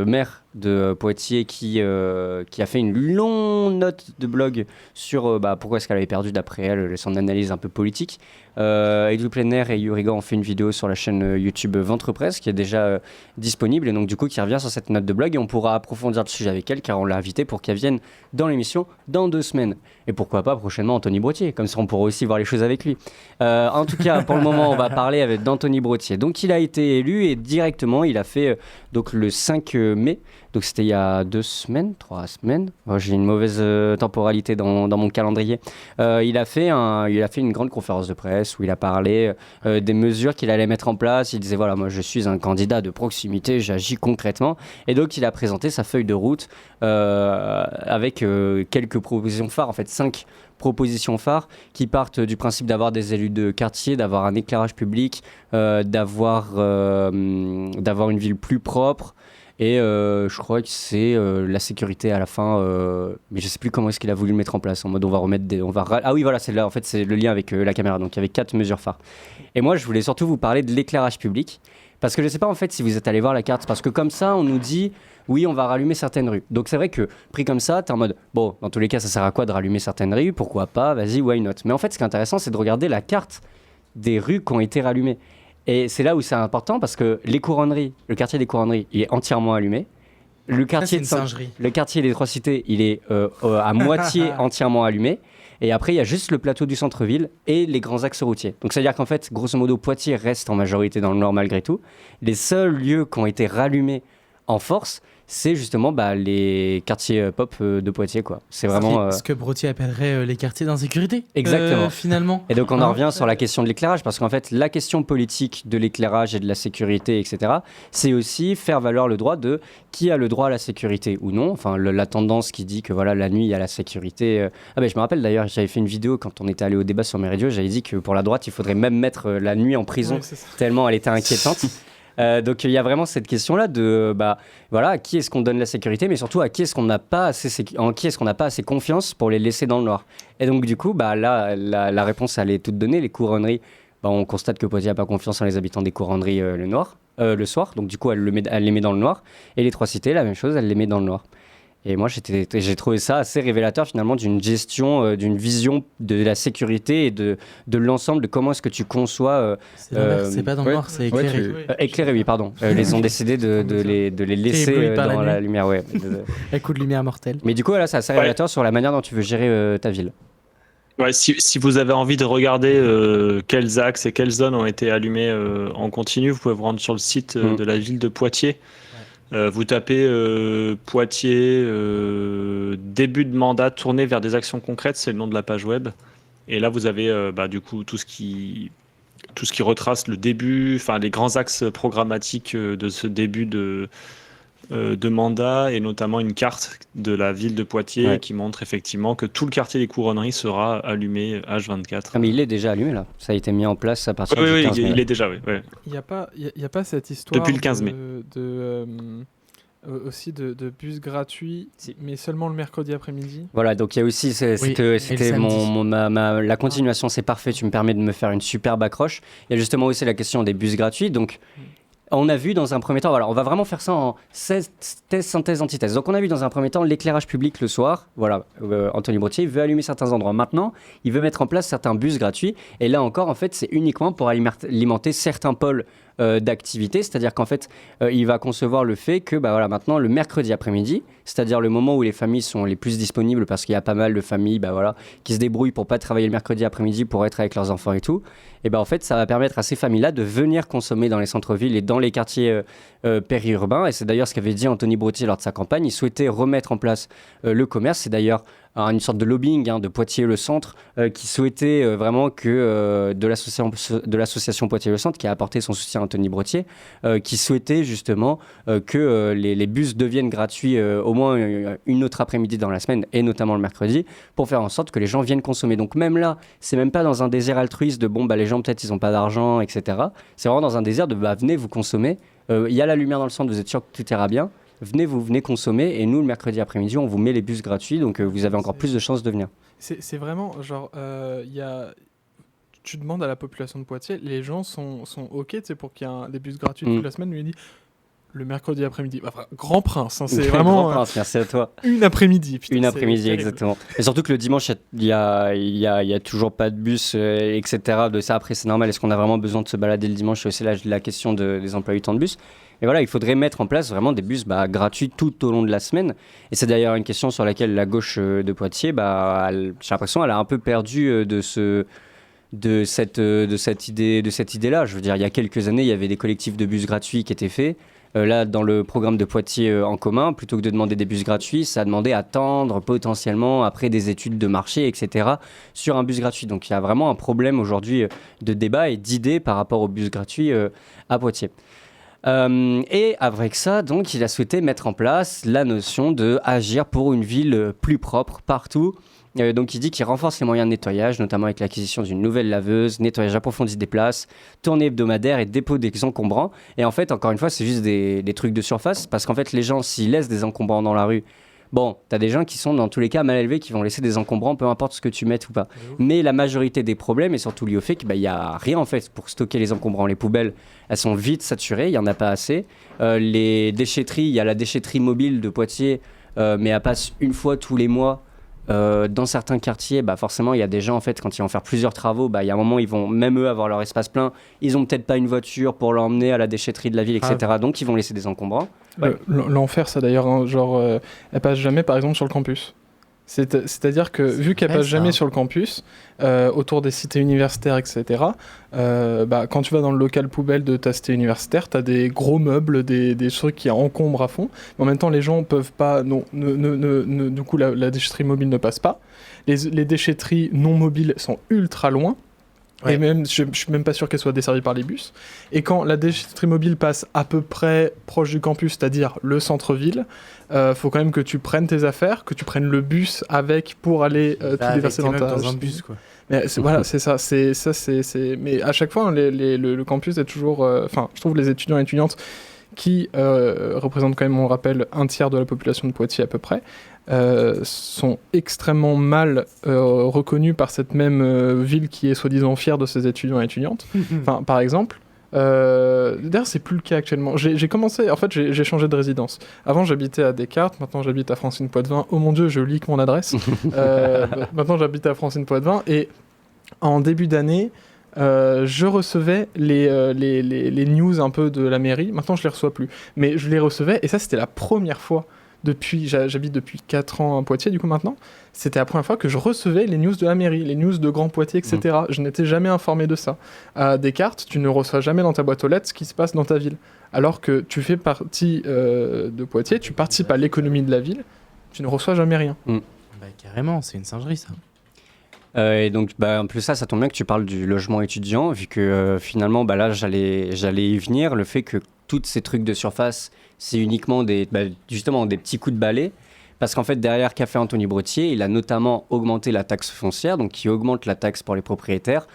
maire de Poitiers, qui a fait une longue note de blog sur pourquoi est-ce qu'elle avait perdu, d'après elle, son analyse un peu politique. Edouard Plenner et Yuriga ont fait une vidéo sur la chaîne YouTube Ventre Presse, qui est déjà disponible, et donc du coup qui revient sur cette note de blog, et on pourra approfondir le sujet avec elle, car on l'a invitée pour qu'elle vienne dans l'émission dans 2 semaines. Et pourquoi pas prochainement Anthony Brottier, comme ça on pourra aussi voir les choses avec lui. En tout cas, pour le moment, on va parler d'Anthony Brottier. Donc il a été élu, et directement il a fait donc le 5 mai, donc c'était il y a 3 semaines. J'ai une mauvaise temporalité dans mon calendrier. Il a fait une grande conférence de presse où il a parlé des mesures qu'il allait mettre en place. Il disait voilà, moi je suis un candidat de proximité, j'agis concrètement. Et donc il a présenté sa feuille de route avec quelques propositions phares, en fait 5 propositions phares qui partent du principe d'avoir des élus de quartier, d'avoir un éclairage public, d'avoir une ville plus propre. Et je crois que c'est la sécurité à la fin, mais je sais plus comment est-ce qu'il a voulu le mettre en place, en mode on va remettre ah oui voilà, c'est là, en fait c'est le lien avec la caméra, donc il y avait 4 mesures phares. Et moi je voulais surtout vous parler de l'éclairage public, parce que je sais pas en fait si vous êtes allé voir la carte, parce que comme ça on nous dit oui on va rallumer certaines rues, donc c'est vrai que pris comme ça t'es en mode bon, dans tous les cas ça sert à quoi de rallumer certaines rues, pourquoi pas, vas-y, why not. Mais en fait ce qui est intéressant c'est de regarder la carte des rues qui ont été rallumées. Et c'est là où c'est important, parce que les couronneries, le quartier des couronneries, il est entièrement allumé. Le quartier des Trois Cités, il est à moitié entièrement allumé. Et après, il y a juste le plateau du centre-ville et les grands axes routiers. Donc, c'est-à-dire qu'en fait, grosso modo, Poitiers reste en majorité dans le nord malgré tout. Les seuls lieux qui ont été rallumés en force, c'est justement les quartiers pop de Poitiers, quoi. C'est vraiment ce que Brottier appellerait les quartiers d'insécurité. Exactement. Finalement. Et donc on en revient sur la question de l'éclairage, parce qu'en fait la question politique de l'éclairage et de la sécurité, etc., c'est aussi faire valoir le droit de qui a le droit à la sécurité ou non. Enfin la tendance qui dit que voilà, la nuit il y a la sécurité. Je me rappelle d'ailleurs, j'avais fait une vidéo quand on était allé au débat sur Méridio, j'avais dit que pour la droite il faudrait même mettre la nuit en prison, tellement elle était inquiétante. Donc il y a vraiment cette question-là de voilà, à qui est-ce qu'on donne la sécurité, mais surtout à qui est-ce qu'on n'a pas assez confiance pour les laisser dans le noir. Et donc du coup, là, la réponse elle est toute donnée. Les couronneries, on constate que Poitiers n'a pas confiance en les habitants des couronneries le soir. Donc du coup, elle les met dans le noir. Et les Trois Cités, la même chose, elle les met dans le noir. Et moi, j'ai trouvé ça assez révélateur finalement d'une gestion, d'une vision de la sécurité et de l'ensemble de comment est-ce que tu conçois. C'est pas dans le noir, c'est éclairé. Éclairé, oui, pardon. Ils ont décidé de les laisser dans la lumière. Ouais, un coup de lumière mortelle. Mais du coup, voilà, c'est assez révélateur sur la manière dont tu veux gérer ta ville. Ouais, si vous avez envie de regarder quels axes et quelles zones ont été allumés en continu, vous pouvez vous rendre sur le site de la ville de Poitiers. Vous tapez Poitiers, début de mandat, tourné vers des actions concrètes, c'est le nom de la page web. Et là, vous avez du coup tout ce qui retrace le début, enfin les grands axes programmatiques de ce début de mandat, et notamment une carte de la ville de Poitiers qui montre effectivement que tout le quartier des couronneries sera allumé H24. Ah, mais il est déjà allumé là, ça a été mis en place à partir du 15 mai. Il est déjà, oui. Il n'y a pas cette histoire depuis le 15 mai. Aussi de bus gratuits, mais seulement le mercredi après-midi. Voilà, donc il y a aussi, c'était la continuation, c'est parfait, tu me permets de me faire une superbe accroche. Il y a justement aussi la question des bus gratuits, donc on a vu dans un premier temps, on va vraiment faire ça en synthèse, antithèse. Donc on a vu dans un premier temps l'éclairage public le soir. Voilà, Anthony Brottier veut allumer certains endroits. Maintenant, il veut mettre en place certains bus gratuits. Et là encore, en fait, c'est uniquement pour alimenter certains pôles d'activité, c'est-à-dire qu'en fait, il va concevoir le fait que maintenant, le mercredi après-midi, c'est-à-dire le moment où les familles sont les plus disponibles, parce qu'il y a pas mal de familles qui se débrouillent pour pas travailler le mercredi après-midi pour être avec leurs enfants et tout, et en fait, ça va permettre à ces familles-là de venir consommer dans les centres-villes et dans les quartiers périurbains. Et c'est d'ailleurs ce qu'avait dit Anthony Brotier lors de sa campagne. Il souhaitait remettre en place le commerce. C'est d'ailleurs une sorte de lobbying de Poitiers Le Centre qui souhaitait vraiment que de l'association Poitiers Le Centre, qui a apporté son soutien à Anthony Brotier, qui souhaitait justement que les bus deviennent gratuits au moins une autre après-midi dans la semaine, et notamment le mercredi, pour faire en sorte que les gens viennent consommer. Donc même là, c'est même pas dans un désir altruiste de les gens peut-être ils n'ont pas d'argent, etc. C'est vraiment dans un désir de venez vous consommer. Il y a la lumière dans le centre, vous êtes sûr que tout ira bien. Venez consommer, et nous le mercredi après-midi on vous met les bus gratuits, donc vous avez encore plus de chances de venir. C'est vraiment genre tu demandes à la population de Poitiers, les gens sont ok pour qu'il y ait des bus gratuits toute la semaine. Lui dit le mercredi après-midi, Grand Prince, c'est vraiment Grand Prince, merci à toi. Une après-midi, putain, une après-midi exactement. Et surtout que le dimanche il y a toujours pas de bus, etc. De ça après c'est normal. Est-ce qu'on a vraiment besoin de se balader le dimanche? C'est aussi la question des emplois du temps de bus. Et voilà, il faudrait mettre en place vraiment des bus gratuits tout au long de la semaine. Et c'est d'ailleurs une question sur laquelle la gauche de Poitiers, j'ai l'impression, elle a un peu perdu de cette idée-là. Je veux dire, il y a quelques années, il y avait des collectifs de bus gratuits qui étaient faits. Là, dans le programme de Poitiers en commun, plutôt que de demander des bus gratuits, ça a demandé à attendre potentiellement après des études de marché, etc., sur un bus gratuit. Donc il y a vraiment un problème aujourd'hui de débat et d'idées par rapport au bus gratuit à Poitiers. Et avec ça, donc, il a souhaité mettre en place la notion de agir pour une ville plus propre partout. Donc il dit qu'il renforce les moyens de nettoyage, notamment avec l'acquisition d'une nouvelle laveuse, nettoyage approfondi des places, tournée hebdomadaire et dépôt des encombrants. Et en fait, encore une fois, c'est juste des trucs de surface, parce qu'en fait, les gens, s'ils laissent des encombrants dans la rue, t'as des gens qui sont dans tous les cas mal élevés, qui vont laisser des encombrants, peu importe ce que tu mettes ou pas. Mais la majorité des problèmes est surtout liée au fait qu'il n'y a rien en fait pour stocker les encombrants. Les poubelles, elles sont vite saturées, il n'y en a pas assez. Les déchetteries, il y a la déchetterie mobile de Poitiers, mais elle passe une fois tous les mois. Dans certains quartiers, forcément, il y a des gens, en fait, quand ils vont faire plusieurs travaux, il y a un moment, ils vont même eux avoir leur espace plein. Ils n'ont peut-être pas une voiture pour l'emmener à la déchetterie de la ville, etc. Donc, ils vont laisser des encombrants. L'enfer, ça d'ailleurs, elle passe jamais, par exemple, sur le campus. C'est-à-dire que, vu qu'elle passe jamais sur le campus, autour des cités universitaires, etc., quand tu vas dans le local poubelle de ta cité universitaire, tu as des gros meubles, des trucs qui encombrent à fond. Mais en même temps, les gens peuvent pas... du coup, la déchetterie mobile ne passe pas. Les déchetteries non mobiles sont ultra loin. Ouais. Et même, je suis même pas sûr qu'elle soit desservie par les bus. Et quand la déchetterie mobile passe à peu près proche du campus, c'est-à-dire le centre-ville, faut quand même que tu prennes tes affaires, que tu prennes le bus avec pour aller tout déverser dans un bus, quoi. Mais voilà, c'est ça. Mais à chaque fois, le campus est toujours... je trouve les étudiants et étudiantes qui représentent quand même, on le rappelle, un tiers de la population de Poitiers à peu près, sont extrêmement mal reconnus par cette même ville qui est soi-disant fière de ses étudiants et étudiantes. Par exemple, d'ailleurs c'est plus le cas actuellement. J'ai commencé, en fait j'ai changé de résidence. Avant j'habitais à Descartes, maintenant j'habite à Francine-Poitevin. Oh mon dieu, je leak mon adresse. Maintenant j'habite à Francine-Poitevin, et en début d'année, je recevais les news un peu de la mairie. Maintenant je les reçois plus, mais je les recevais, et ça c'était la première fois j'habite depuis 4 ans à Poitiers, du coup maintenant, c'était la première fois que je recevais les news de la mairie, les news de Grand Poitiers, etc. Je n'étais jamais informé de ça. À Descartes, tu ne reçois jamais dans ta boîte aux lettres ce qui se passe dans ta ville. Alors que tu fais partie de Poitiers, tu participes à l'économie de la ville, tu ne reçois jamais rien. Carrément, c'est une singerie ça. Et donc, en plus ça tombe bien que tu parles du logement étudiant, vu que finalement, là, j'allais y venir. Le fait que tous ces trucs de surface, c'est uniquement justement des petits coups de balai. Parce qu'en fait, derrière qu'a fait Anthony Brotier, il a notamment augmenté la taxe foncière, donc qui augmente la taxe pour les propriétaires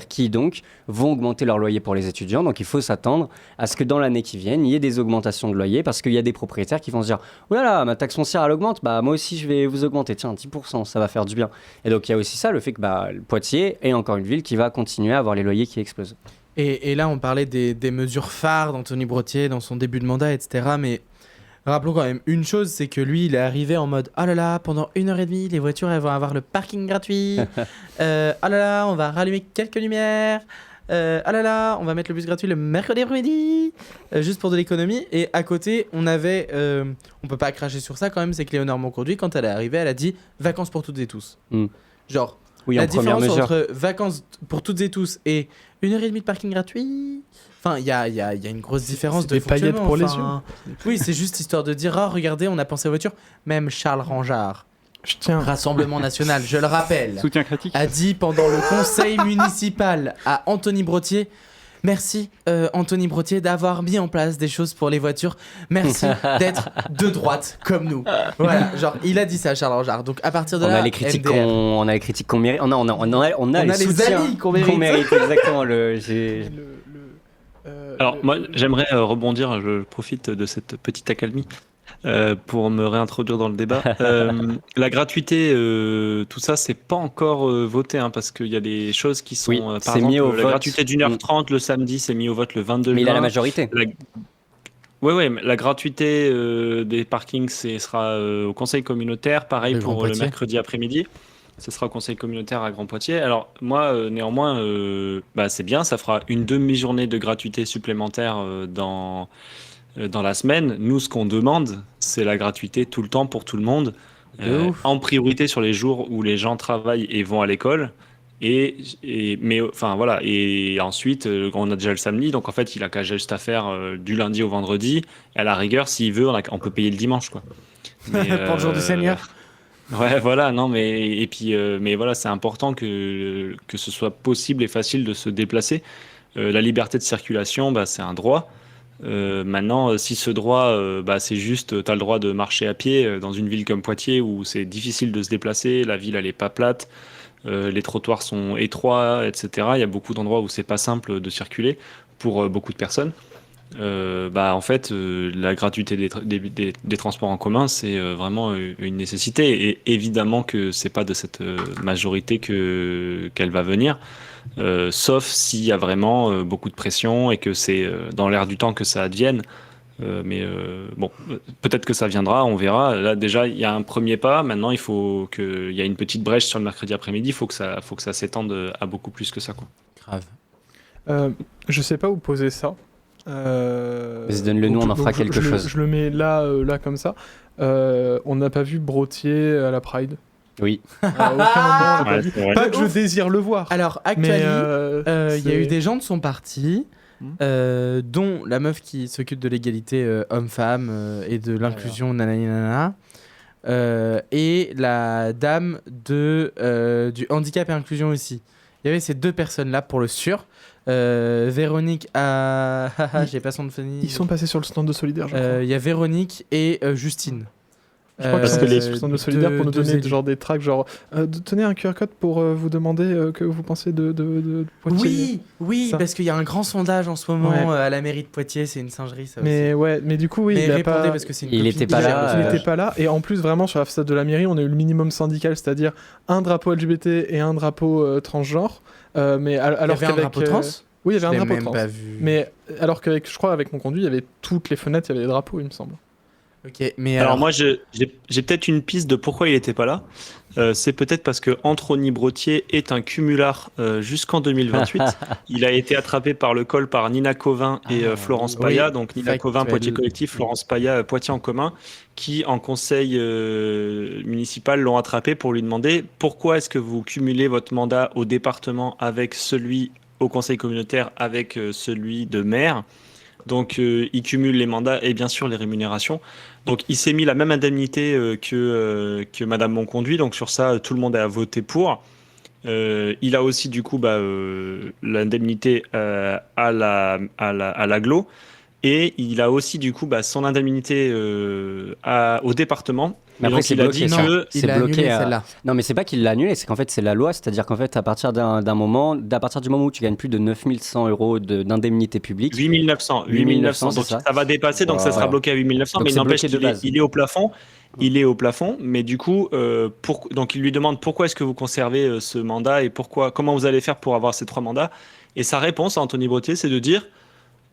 qui donc vont augmenter leur loyer pour les étudiants. Donc il faut s'attendre à ce que dans l'année qui vient, il y ait des augmentations de loyer, parce qu'il y a des propriétaires qui vont se dire « Oh là là, ma taxe foncière elle augmente, moi aussi je vais vous augmenter, tiens 10%, ça va faire du bien ». Et donc il y a aussi ça, le fait que Poitiers est encore une ville qui va continuer à avoir les loyers qui explosent. Et là on parlait des mesures phares d'Anthony Brotier dans son début de mandat, etc. Mais rappelons quand même une chose, c'est que lui, il est arrivé en mode « Oh là là, pendant 1h30, les voitures, elles vont avoir le parking gratuit. Oh là là, on va rallumer quelques lumières. ah là là, on va mettre le bus gratuit le mercredi après-midi, juste pour de l'économie. Et à côté, on avait, on peut pas cracher sur ça quand même, c'est que Léonore Monconduit, quand elle est arrivée, elle a dit vacances pour toutes et tous. Genre, oui, la différence entre vacances pour toutes et tous et 1h30 de parking gratuit. Enfin, il y a une grosse différence de fonctionnement. Des paillettes pour les yeux. Oui, c'est juste histoire de dire, oh, regardez, on a pensé aux voitures. Même Charles Ranjard, Rassemblement National, je le rappelle, soutien critique, a dit pendant le conseil municipal à Anthony Brottier, merci Anthony Brottier d'avoir mis en place des choses pour les voitures. Merci d'être de droite comme nous. Voilà, genre il a dit ça, Charles Ranjard. Donc à partir de là, on a les critiques qu'on mérite. On a les soutiens alliés qu'on mérite. Exactement. Alors moi j'aimerais rebondir, je profite de cette petite accalmie pour me réintroduire dans le débat. La gratuité, tout ça, c'est pas encore voté, hein, parce qu'il y a des choses qui sont... par exemple, la gratuité d'1h30 le samedi, c'est mis au vote le 22 juin. Mais il a la majorité. Ouais, mais la gratuité des parkings, sera au conseil communautaire. Pareil pour le mercredi après-midi. Ce sera au conseil communautaire à Grand Poitiers. Alors moi, néanmoins, c'est bien, ça fera une demi-journée de gratuité supplémentaire dans la semaine. Nous, ce qu'on demande, c'est la gratuité tout le temps pour tout le monde, en priorité sur les jours où les gens travaillent et vont à l'école. Et ensuite, on a déjà le samedi, donc en fait, il a qu'à juste à faire du lundi au vendredi. Et à la rigueur, s'il veut, on peut payer le dimanche, quoi. Mais, pour le jour du Seigneur. Ouais, voilà, non, mais voilà, c'est important que ce soit possible et facile de se déplacer. La liberté de circulation, c'est un droit. Maintenant, si ce droit, c'est juste, tu as le droit de marcher à pied dans une ville comme Poitiers où c'est difficile de se déplacer, la ville elle est pas plate, les trottoirs sont étroits, etc. Il y a beaucoup d'endroits où c'est pas simple de circuler pour beaucoup de personnes. En fait, la gratuité des transports en commun, c'est vraiment une nécessité. Et évidemment que c'est pas de cette majorité qu'elle va venir. Sauf s'il y a vraiment beaucoup de pression et que c'est dans l'air du temps que ça advienne. Peut-être que ça viendra, on verra. Là, déjà, il y a un premier pas. Maintenant, il faut qu'il y a une petite brèche sur le mercredi après-midi. Il faut que ça s'étende à beaucoup plus que ça, quoi. Grave. Je sais pas où poser ça. Vas-y, donne-le nous, on en fera quelque chose. Je le mets là comme ça. On n'a pas vu Brottier à la Pride. Oui. À aucun moment, pas que je désire le voir. Alors, actuellement, il y a eu des gens de son parti, dont la meuf qui s'occupe de l'égalité homme-femme et de l'inclusion nanana, et la dame du handicap et inclusion aussi. Il y avait ces deux personnes-là pour le sûr. Véronique j'ai pas son nom de famille. Ils sont passés sur le stand de Solidaire, je crois. Il y a Véronique et Justine. Je crois que c'était les stand de Solidaire pour nous donner genre des tracts, genre tenez un QR code pour vous demander que vous pensez de Poitiers. Oui, parce qu'il y a un grand sondage en ce moment à la mairie de Poitiers, c'est une singerie ça mais aussi. Mais du coup, il a pas... parce que c'est une il était pas là. Il était pas là, et en plus vraiment sur la façade de la mairie, on a eu le minimum syndical, c'est-à-dire un drapeau LGBT et un drapeau transgenre. Mais alors qu'il y avait un drapeau trans. Oui, il y avait un drapeau trans. Pas vu. Mais alors qu'avec, je crois, avec mon conduit, il y avait toutes les fenêtres, il y avait des drapeaux, il me semble. Ok, mais alors moi, j'ai peut-être une piste de pourquoi il n'était pas là. C'est peut-être parce que Anthony Brottier est un cumulard jusqu'en 2028. Il a été attrapé par le col par Nina Covin et Florence Paya. Donc Nina Covin, Poitiers Collectif, Florence Paya, Poitiers en commun, qui en conseil municipal l'ont attrapé pour lui demander pourquoi est-ce que vous cumulez votre mandat au département avec celui au conseil communautaire avec celui de maire. Donc il cumule les mandats et bien sûr les rémunérations. Donc il s'est mis la même indemnité que Madame Monconduit. Donc sur ça, tout le monde a voté pour. Il a aussi du coup l'indemnité à l'agglo. Et il a aussi du coup son indemnité au département. Mais après, c'est bloqué. Il a annulé celle-là. Non, mais c'est pas qu'il l'a annulé, c'est qu'en fait, c'est la loi. C'est-à-dire qu'en fait, à partir du moment où tu gagnes plus de 9100 € d'indemnité publique. 8900. Donc ça va dépasser, donc ça sera bloqué à 8900. Mais n'empêche qu'il est au plafond. Il est au plafond, mais du coup, donc il lui demande pourquoi est-ce que vous conservez ce mandat et comment vous allez faire pour avoir ces 3 mandats. Et sa réponse à Anthony Brottier, c'est de dire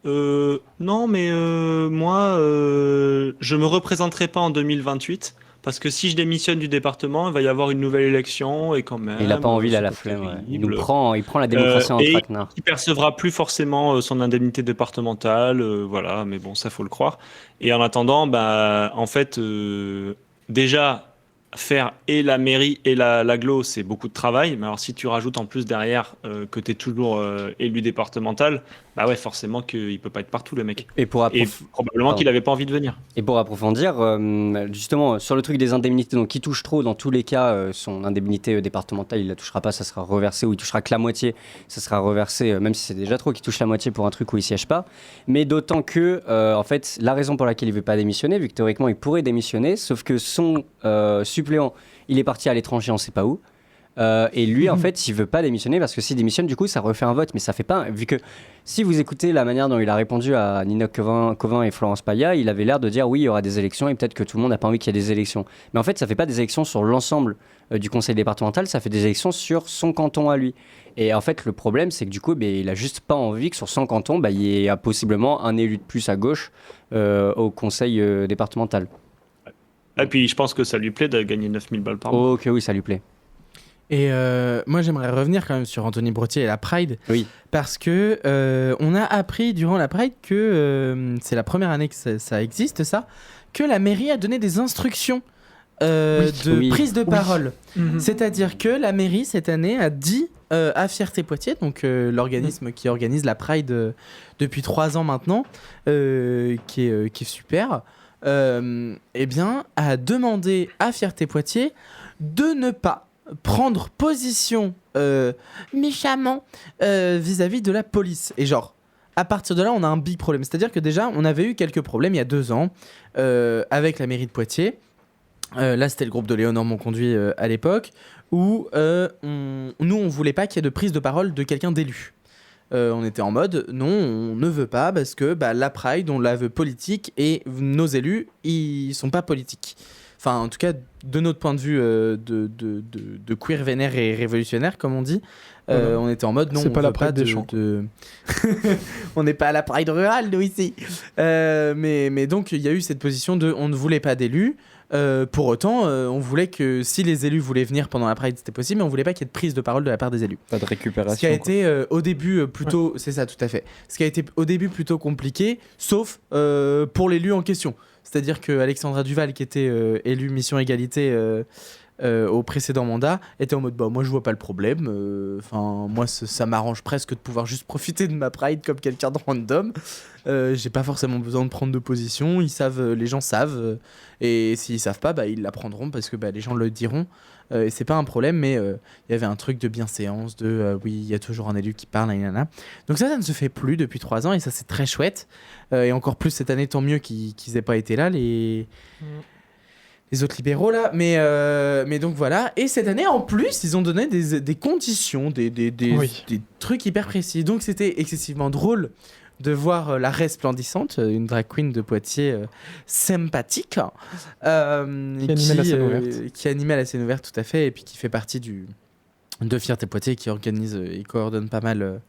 non, mais moi, je me représenterai pas en 2028 parce que si je démissionne du département, il va y avoir une nouvelle élection et quand même. Il n'a pas envie, il a la flemme. Il prend la démocratie en traquenard. Il percevra plus forcément son indemnité départementale, voilà, mais bon, ça faut le croire. Et en attendant, en fait, déjà. Faire et la mairie et l'agglo, c'est beaucoup de travail. Mais alors, si tu rajoutes en plus derrière que tu es toujours élu départemental, bah ouais, forcément qu'il peut pas être partout, le mec. Et probablement qu'il avait pas envie de venir. Et pour approfondir, justement, sur le truc des indemnités, donc qui touche trop, dans tous les cas, son indemnité départementale, il la touchera pas, ça sera reversé, ou il touchera que la moitié, ça sera reversé, même si c'est déjà trop qu'il touche la moitié pour un truc où il siège pas. Mais d'autant que, en fait, la raison pour laquelle il veut pas démissionner, vu que théoriquement il pourrait démissionner, sauf que son suppléant, il est parti à l'étranger, on sait pas où. Et lui, en fait, il veut pas démissionner parce que s'il démissionne, du coup, ça refait un vote. Mais ça fait pas. Vu que si vous écoutez la manière dont il a répondu à Nina Covin et Florence Paya, il avait l'air de dire oui, il y aura des élections et peut-être que tout le monde n'a pas envie qu'il y ait des élections. Mais en fait, ça fait pas des élections sur l'ensemble du conseil départemental, ça fait des élections sur son canton à lui. Et en fait, le problème, c'est que du coup, il a juste pas envie que sur son canton, il y ait possiblement un élu de plus à gauche au conseil départemental. Et puis, je pense que ça lui plaît de gagner 9000 balles par mois. Oh, ok, oui, ça lui plaît. Et moi, j'aimerais revenir quand même sur Anthony Brottier et la Pride. Oui. Parce que on a appris durant la Pride que c'est la première année que ça existe, ça, que la mairie a donné des instructions de prise de parole. C'est-à-dire que la mairie, cette année, a dit à Fierté Poitiers, donc l'organisme qui organise la Pride depuis 3 ans maintenant, qui est super, a demandé à Fierté Poitiers de ne pas prendre position méchamment vis-à-vis de la police. Et genre, à partir de là, on a un big problème. C'est-à-dire que déjà, on avait eu quelques problèmes il y a 2 ans avec la mairie de Poitiers. Là, c'était le groupe de Léonore Monconduit à l'époque, où on voulait pas qu'il y ait de prise de parole de quelqu'un d'élu. On était en mode, non, on ne veut pas, parce que la Pride, on la veut politique, et nos élus, ils sont pas politiques. Enfin, en tout cas, de notre point de vue de queer vénère et révolutionnaire, comme on dit, on était en mode non, c'est on pas veut la Pride pas des champs. on n'est pas à la Pride rurale, nous, ici. Mais donc, il y a eu cette position de on ne voulait pas d'élus. Pour autant, on voulait que si les élus voulaient venir pendant la Pride, c'était possible, mais on voulait pas qu'il y ait de prise de parole de la part des élus. Pas de récupération. Ce qui a été au début plutôt, c'est ça, tout à fait. Ce qui a été au début plutôt compliqué, sauf pour l'élu en question. C'est-à-dire que Alexandra Duval, qui était élue Mission Égalité au précédent mandat, était en mode moi je vois pas le problème. Moi ça m'arrange presque de pouvoir juste profiter de ma Pride comme quelqu'un de random. J'ai pas forcément besoin de prendre de position. Les gens savent, et s'ils savent pas, ils l'apprendront parce que les gens le diront. Et c'est pas un problème, mais il y avait un truc de bienséance, oui, il y a toujours un élu qui parle, nanana. Donc ça ne se fait plus depuis 3 ans, et ça c'est très chouette. Et encore plus cette année, tant mieux qu'ils aient pas été là, les autres libéraux là. Mais donc voilà. Et cette année, en plus, ils ont donné des conditions, des trucs hyper précis. Donc c'était excessivement drôle de voir la resplendissante, une drag queen de Poitiers sympathique, qui animait la scène ouverte, tout à fait, et puis qui fait partie de Fierté Poitiers, qui organise et coordonne pas mal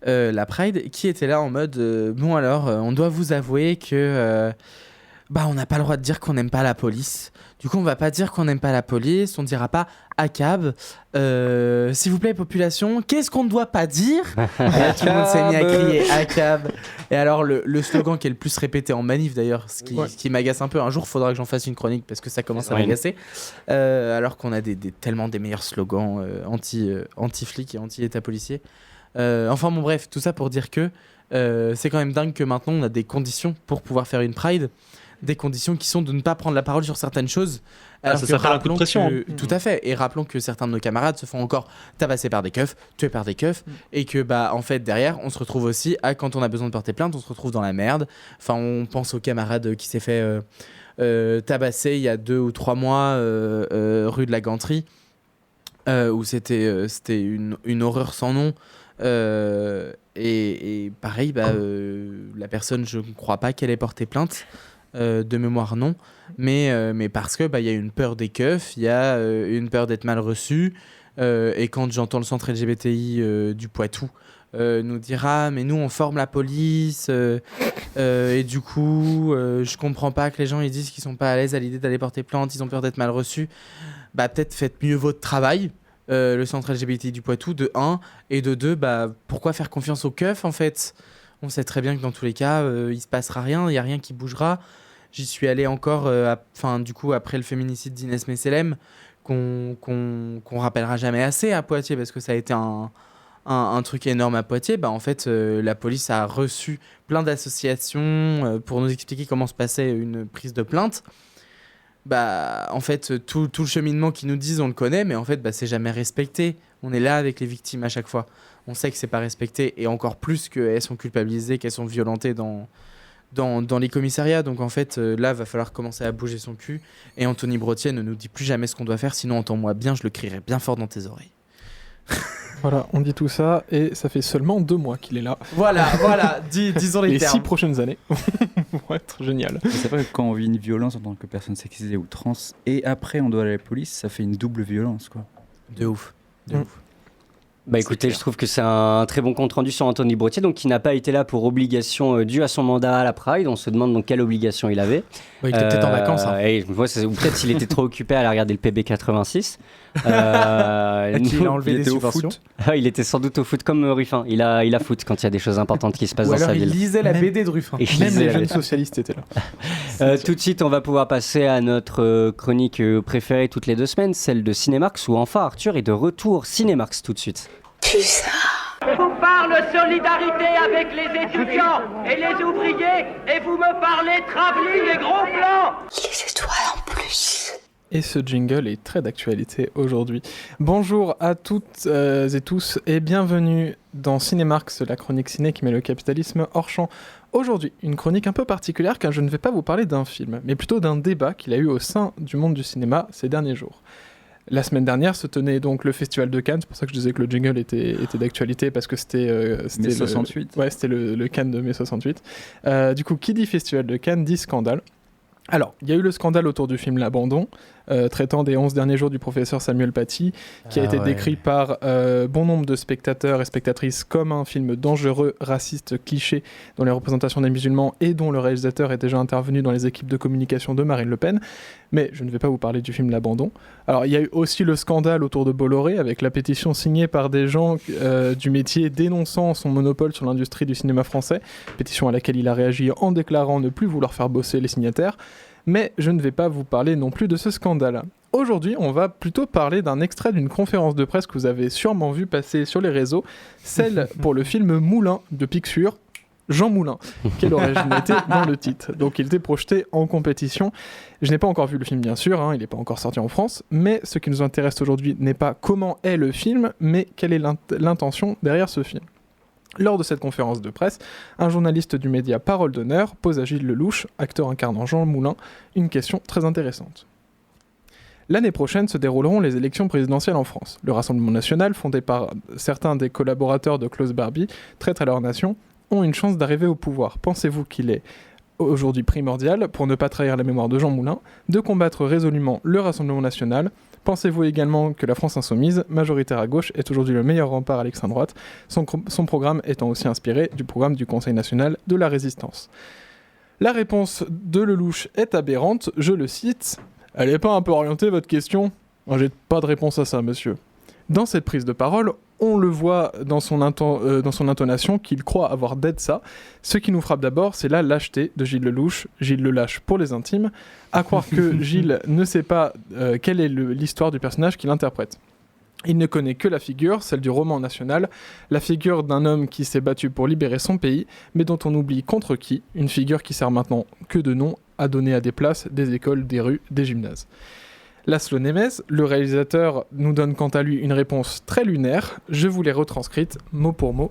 la Pride, qui était là en mode bon alors, on doit vous avouer que on n'a pas le droit de dire qu'on n'aime pas la police. Du coup, on va pas dire qu'on n'aime pas la police, on dira pas ACAB. S'il vous plaît, population, qu'est-ce qu'on ne doit pas dire? Et là, tout le monde s'est mis à crier ACAB. Et alors, le slogan qui est le plus répété en manif, d'ailleurs, ce qui m'agace un peu, un jour, il faudra que j'en fasse une chronique parce que ça commence à m'agacer. Alors qu'on a tellement des meilleurs slogans anti-flics et anti-état policier. Enfin, bon, bref, tout ça pour dire que c'est quand même dingue que maintenant, on a des conditions pour pouvoir faire une Pride. Des conditions qui sont de ne pas prendre la parole sur certaines choses. Alors ça s'appelle un coup de pression. Tout à fait. Et rappelons que certains de nos camarades se font encore tabasser par des keufs, tuer par des keufs, et que en fait derrière on se retrouve aussi quand on a besoin de porter plainte, on se retrouve dans la merde. Enfin, on pense au camarade qui s'est fait tabasser il y a 2 ou 3 mois rue de la Ganterie, où c'était une horreur sans nom. Et pareil, la personne, je ne crois pas qu'elle ait porté plainte. De mémoire non, mais parce que y a une peur des keufs, il y a une peur d'être mal reçu, et quand j'entends le centre LGBTI du Poitou nous dire mais nous on forme la police, Et du coup, je comprends pas que les gens ils disent qu'ils sont pas à l'aise à l'idée d'aller porter plainte, ils ont peur d'être mal reçus. Bah peut-être faites mieux votre travail. Le centre LGBT du Poitou, de 1, et de 2, bah pourquoi faire confiance au keuf en fait ? On sait très bien que dans tous les cas, il se passera rien, il y a rien qui bougera. J'y suis allé encore, du coup après le féminicide d'Inès Messelem, qu'on rappellera jamais assez à Poitiers parce que ça a été un truc énorme à Poitiers. Bah en fait, la police a reçu plein d'associations pour nous expliquer comment se passait une prise de plainte. Bah en fait tout le cheminement qu'ils nous disent on le connaît, mais en fait c'est jamais respecté. On est là avec les victimes à chaque fois, on sait que c'est pas respecté, et encore plus qu'elles sont culpabilisées, qu'elles sont violentées dans les commissariats. Donc en fait là va falloir commencer à bouger son cul, et Anthony Brottier ne nous dit plus jamais ce qu'on doit faire, sinon entends-moi bien, je le crierai bien fort dans tes oreilles. Voilà, on dit tout ça, et ça fait seulement 2 mois qu'il est là. Voilà, disons les termes. 6 prochaines années vont être géniales. C'est vrai que quand on vit une violence en tant que personne sexisée ou trans, et après on doit aller à la police, ça fait une double violence, quoi. De ouf. Bah écoutez, je trouve que c'est un très bon compte rendu sur Anthony Brottier, donc qui n'a pas été là pour obligation due à son mandat à la Pride. On se demande donc quelle obligation il avait. Il était peut-être en vacances. Et ou peut-être s'il était trop occupé à aller regarder le PB 86. Il a enlevé des subventions. Il était sans doute au foot comme Ruffin. Il a foot quand il y a des choses importantes qui se passent dans sa ville. Il lisait la BD de Ruffin. Même les jeunes socialistes étaient là. Tout de suite, on va pouvoir passer à notre chronique préférée toutes les 2 semaines, celle de Cinémarx, où enfin Arthur est de retour. Cinémarx tout de suite. Putain. Je vous parle solidarité avec les étudiants et les ouvriers, et vous me parlez travelling et gros plans. Les étoiles en plus. Et ce jingle est très d'actualité aujourd'hui. Bonjour à toutes et tous, et bienvenue dans Cinémarx, la chronique ciné qui met le capitalisme hors champ. Aujourd'hui, une chronique un peu particulière, car je ne vais pas vous parler d'un film, mais plutôt d'un débat qu'il y a eu au sein du monde du cinéma ces derniers jours. La semaine dernière se tenait donc le Festival de Cannes, c'est pour ça que je disais que le jingle était d'actualité, parce que c'était mai 68. C'était le Cannes de mai 68. Du coup, qui dit Festival de Cannes dit scandale. Alors, il y a eu le scandale autour du film L'Abandon, traitant des 11 derniers jours du professeur Samuel Paty, qui a été décrit par bon nombre de spectateurs et spectatrices comme un film dangereux, raciste, cliché, dont les représentations des musulmans et dont le réalisateur est déjà intervenu dans les équipes de communication de Marine Le Pen. Mais je ne vais pas vous parler du film L'Abandon. Alors, il y a eu aussi le scandale autour de Bolloré, avec la pétition signée par des gens du métier dénonçant son monopole sur l'industrie du cinéma français, pétition à laquelle il a réagi en déclarant ne plus vouloir faire bosser les signataires. Mais je ne vais pas vous parler non plus de ce scandale. Aujourd'hui, on va plutôt parler d'un extrait d'une conférence de presse que vous avez sûrement vu passer sur les réseaux, celle pour le film Moulin de Pixur, Jean Moulin, quelle originalité dans le titre. Donc il était projeté en compétition. Je n'ai pas encore vu le film, bien sûr, il n'est pas encore sorti en France, mais ce qui nous intéresse aujourd'hui n'est pas comment est le film, mais quelle est l'intention derrière ce film. Lors de cette conférence de presse, un journaliste du média Parole d'Honneur pose à Gilles Lelouch, acteur incarnant Jean Moulin, une question très intéressante. L'année prochaine se dérouleront les élections présidentielles en France. Le Rassemblement national, fondé par certains des collaborateurs de Klaus Barbie, traîtres à leur nation, ont une chance d'arriver au pouvoir. Pensez-vous qu'il est aujourd'hui primordial, pour ne pas trahir la mémoire de Jean Moulin, de combattre résolument le Rassemblement national ? Pensez-vous également que la France insoumise, majoritaire à gauche, est aujourd'hui le meilleur rempart à l'extrême droite, son programme étant aussi inspiré du programme du Conseil national de la résistance ? La réponse de Lelouch est aberrante, je le cite « Elle n'est pas un peu orientée, votre question ? J'ai pas de réponse à ça, monsieur. » Dans cette prise de parole, on le voit dans son intonation qu'il croit avoir d'aide ça. Ce qui nous frappe d'abord, c'est la lâcheté de Gilles Lelouch, Gilles le lâche pour les intimes, à croire que Gilles ne sait pas quelle est l'histoire du personnage qu'il interprète. Il ne connaît que la figure, celle du roman national, la figure d'un homme qui s'est battu pour libérer son pays, mais dont on oublie contre qui, une figure qui sert maintenant que de nom à donner à des places, des écoles, des rues, des gymnases. Laszlo Nemes, le réalisateur, nous donne quant à lui une réponse très lunaire. Je vous l'ai retranscrite mot pour mot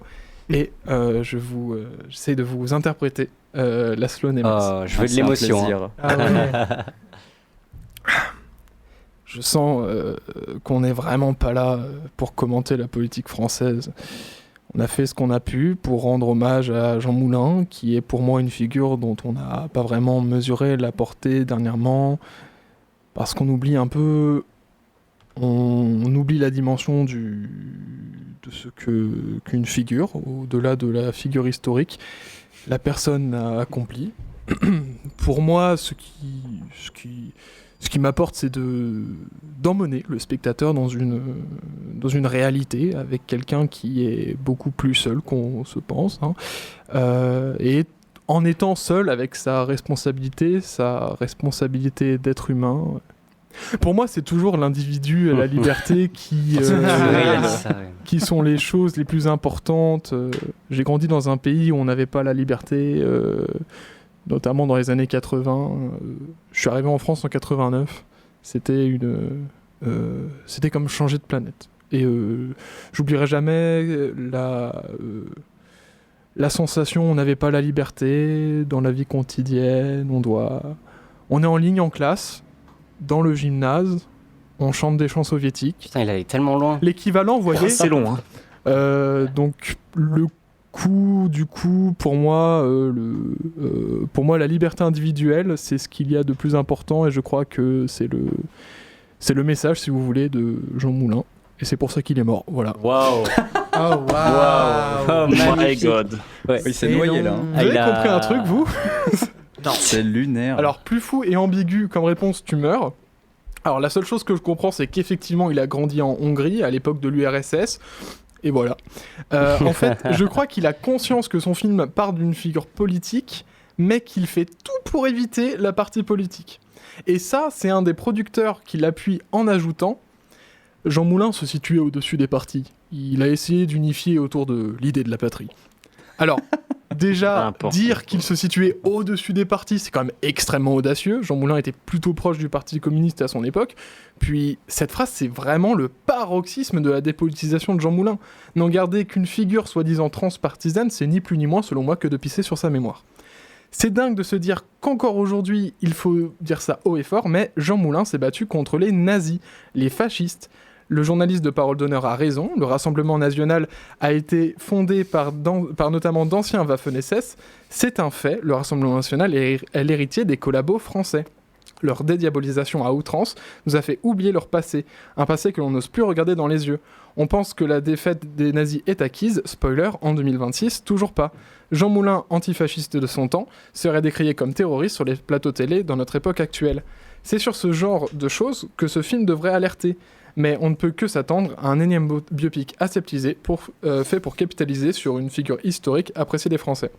et j'essaie de vous interpréter Laszlo Nemes. Oh, je veux de l'émotion. Ah ouais. Je sens qu'on n'est vraiment pas là pour commenter la politique française. On a fait ce qu'on a pu pour rendre hommage à Jean Moulin, qui est pour moi une figure dont on n'a pas vraiment mesuré la portée dernièrement. Parce qu'on oublie un peu, on oublie la dimension de ce qu'une figure, au-delà de la figure historique. la personne a accompli. Pour moi, ce qui m'apporte, c'est d'emmener le spectateur dans une réalité avec quelqu'un qui est beaucoup plus seul qu'on se pense, et en étant seul avec sa responsabilité d'être humain. Pour moi, c'est toujours l'individu et la liberté qui sont les choses les plus importantes. J'ai grandi dans un pays où on n'avait pas la liberté, notamment dans les années 80. Je suis arrivé en France en 89. C'était comme changer de planète. Et j'oublierai jamais la sensation, on n'avait pas la liberté dans la vie quotidienne. On est en ligne en classe, dans le gymnase, on chante des chants soviétiques. Putain, il allait tellement loin. L'équivalent, vous voyez. C'est long, hein. Donc du coup, pour moi, la liberté individuelle, c'est ce qu'il y a de plus important, et je crois que c'est le message, si vous voulez, de Jean Moulin. Et c'est pour ça qu'il est mort. Voilà. Waouh. Oh my god. Ouais. Oui, c'est noyé là. Vous avez compris un truc, vous? Non. C'est lunaire. Alors, plus fou et ambigu comme réponse, tu meurs. Alors, la seule chose que je comprends, c'est qu'effectivement, il a grandi en Hongrie, à l'époque de l'URSS. Et voilà. En fait, je crois qu'il a conscience que son film part d'une figure politique, mais qu'il fait tout pour éviter la partie politique. Et ça, c'est un des producteurs qui l'appuie en ajoutant: Jean Moulin se situait au-dessus des partis. Il a essayé d'unifier autour de l'idée de la patrie. Alors, déjà, dire qu'il se situait au-dessus des partis, c'est quand même extrêmement audacieux. Jean Moulin était plutôt proche du Parti communiste à son époque. Puis, cette phrase, c'est vraiment le paroxysme de la dépolitisation de Jean Moulin. N'en garder qu'une figure soi-disant transpartisane, c'est ni plus ni moins, selon moi, que de pisser sur sa mémoire. C'est dingue de se dire qu'encore aujourd'hui, il faut dire ça haut et fort, mais Jean Moulin s'est battu contre les nazis, les fascistes. Le journaliste de Parole d'Honneur a raison, le Rassemblement National a été fondé par notamment d'anciens Waffen-SS. C'est un fait, le Rassemblement National est l'héritier des collabos français. Leur dédiabolisation à outrance nous a fait oublier leur passé, un passé que l'on n'ose plus regarder dans les yeux. On pense que la défaite des nazis est acquise, spoiler, en 2026, toujours pas. Jean Moulin, antifasciste de son temps, serait décrié comme terroriste sur les plateaux télé dans notre époque actuelle. C'est sur ce genre de choses que ce film devrait alerter. Mais on ne peut que s'attendre à un énième biopic aseptisé fait pour capitaliser sur une figure historique appréciée des Français.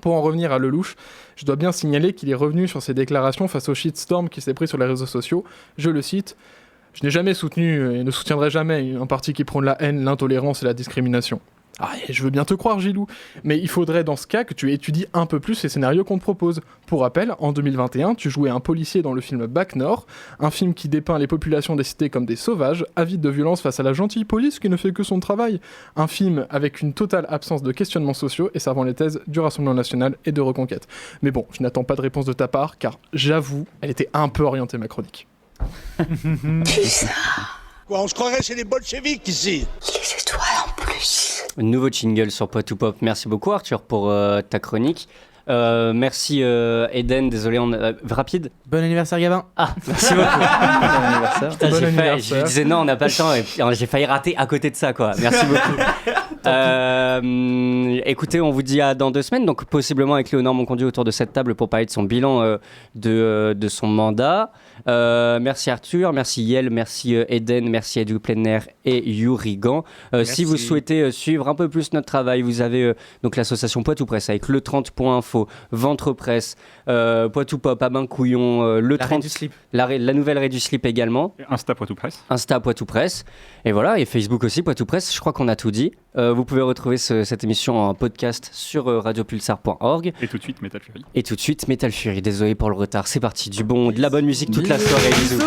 Pour en revenir à Lelouch, je dois bien signaler qu'il est revenu sur ses déclarations face au shitstorm qui s'est pris sur les réseaux sociaux. Je le cite: « Je n'ai jamais soutenu et ne soutiendrai jamais un parti qui prône la haine, l'intolérance et la discrimination. » Ah, je veux bien te croire, Gilou, mais il faudrait dans ce cas que tu étudies un peu plus les scénarios qu'on te propose. Pour rappel, en 2021, tu jouais un policier dans le film Bac Nord, un film qui dépeint les populations des cités comme des sauvages, avides de violence face à la gentille police qui ne fait que son travail. Un film avec une totale absence de questionnements sociaux et servant les thèses du Rassemblement National et de Reconquête. Mais bon, je n'attends pas de réponse de ta part, car j'avoue, elle était un peu orientée ma chronique. Quoi, on se croirait chez les bolcheviks ici. Les étoiles en plus. Nouveau jingle sur Poitou Pop. Merci beaucoup Arthur pour ta chronique. Merci Eden, désolé, rapide. Bon anniversaire Gabin. Ah, merci beaucoup. Bon anniversaire. Putain, je disais non, on n'a pas le temps, et puis, j'ai failli rater à côté de ça, quoi. Merci beaucoup. Écoutez, on vous dit à dans 2 semaines, donc possiblement avec Léonore Monconduit autour de cette table pour parler de son bilan de son mandat. Merci Arthur, merci Yel, merci Eden, merci Edou Plenner et Yurigan. Si vous souhaitez suivre un peu plus notre travail, vous avez donc l'association Poitou Presse avec le 30.info, Ventre Presse, Poitou Pop, Abin Couillon, le 30, la nouvelle Ré du Slip également. Et Insta Poitou Presse. Insta Poitou Presse. Et voilà, et Facebook aussi, Poitou Presse, je crois qu'on a tout dit. Vous pouvez retrouver cette émission en podcast sur radiopulsar.org. Et tout de suite Metal Fury. Et tout de suite Metal Fury, désolé pour le retard, c'est parti, de la bonne musique toute la soirée, bisous.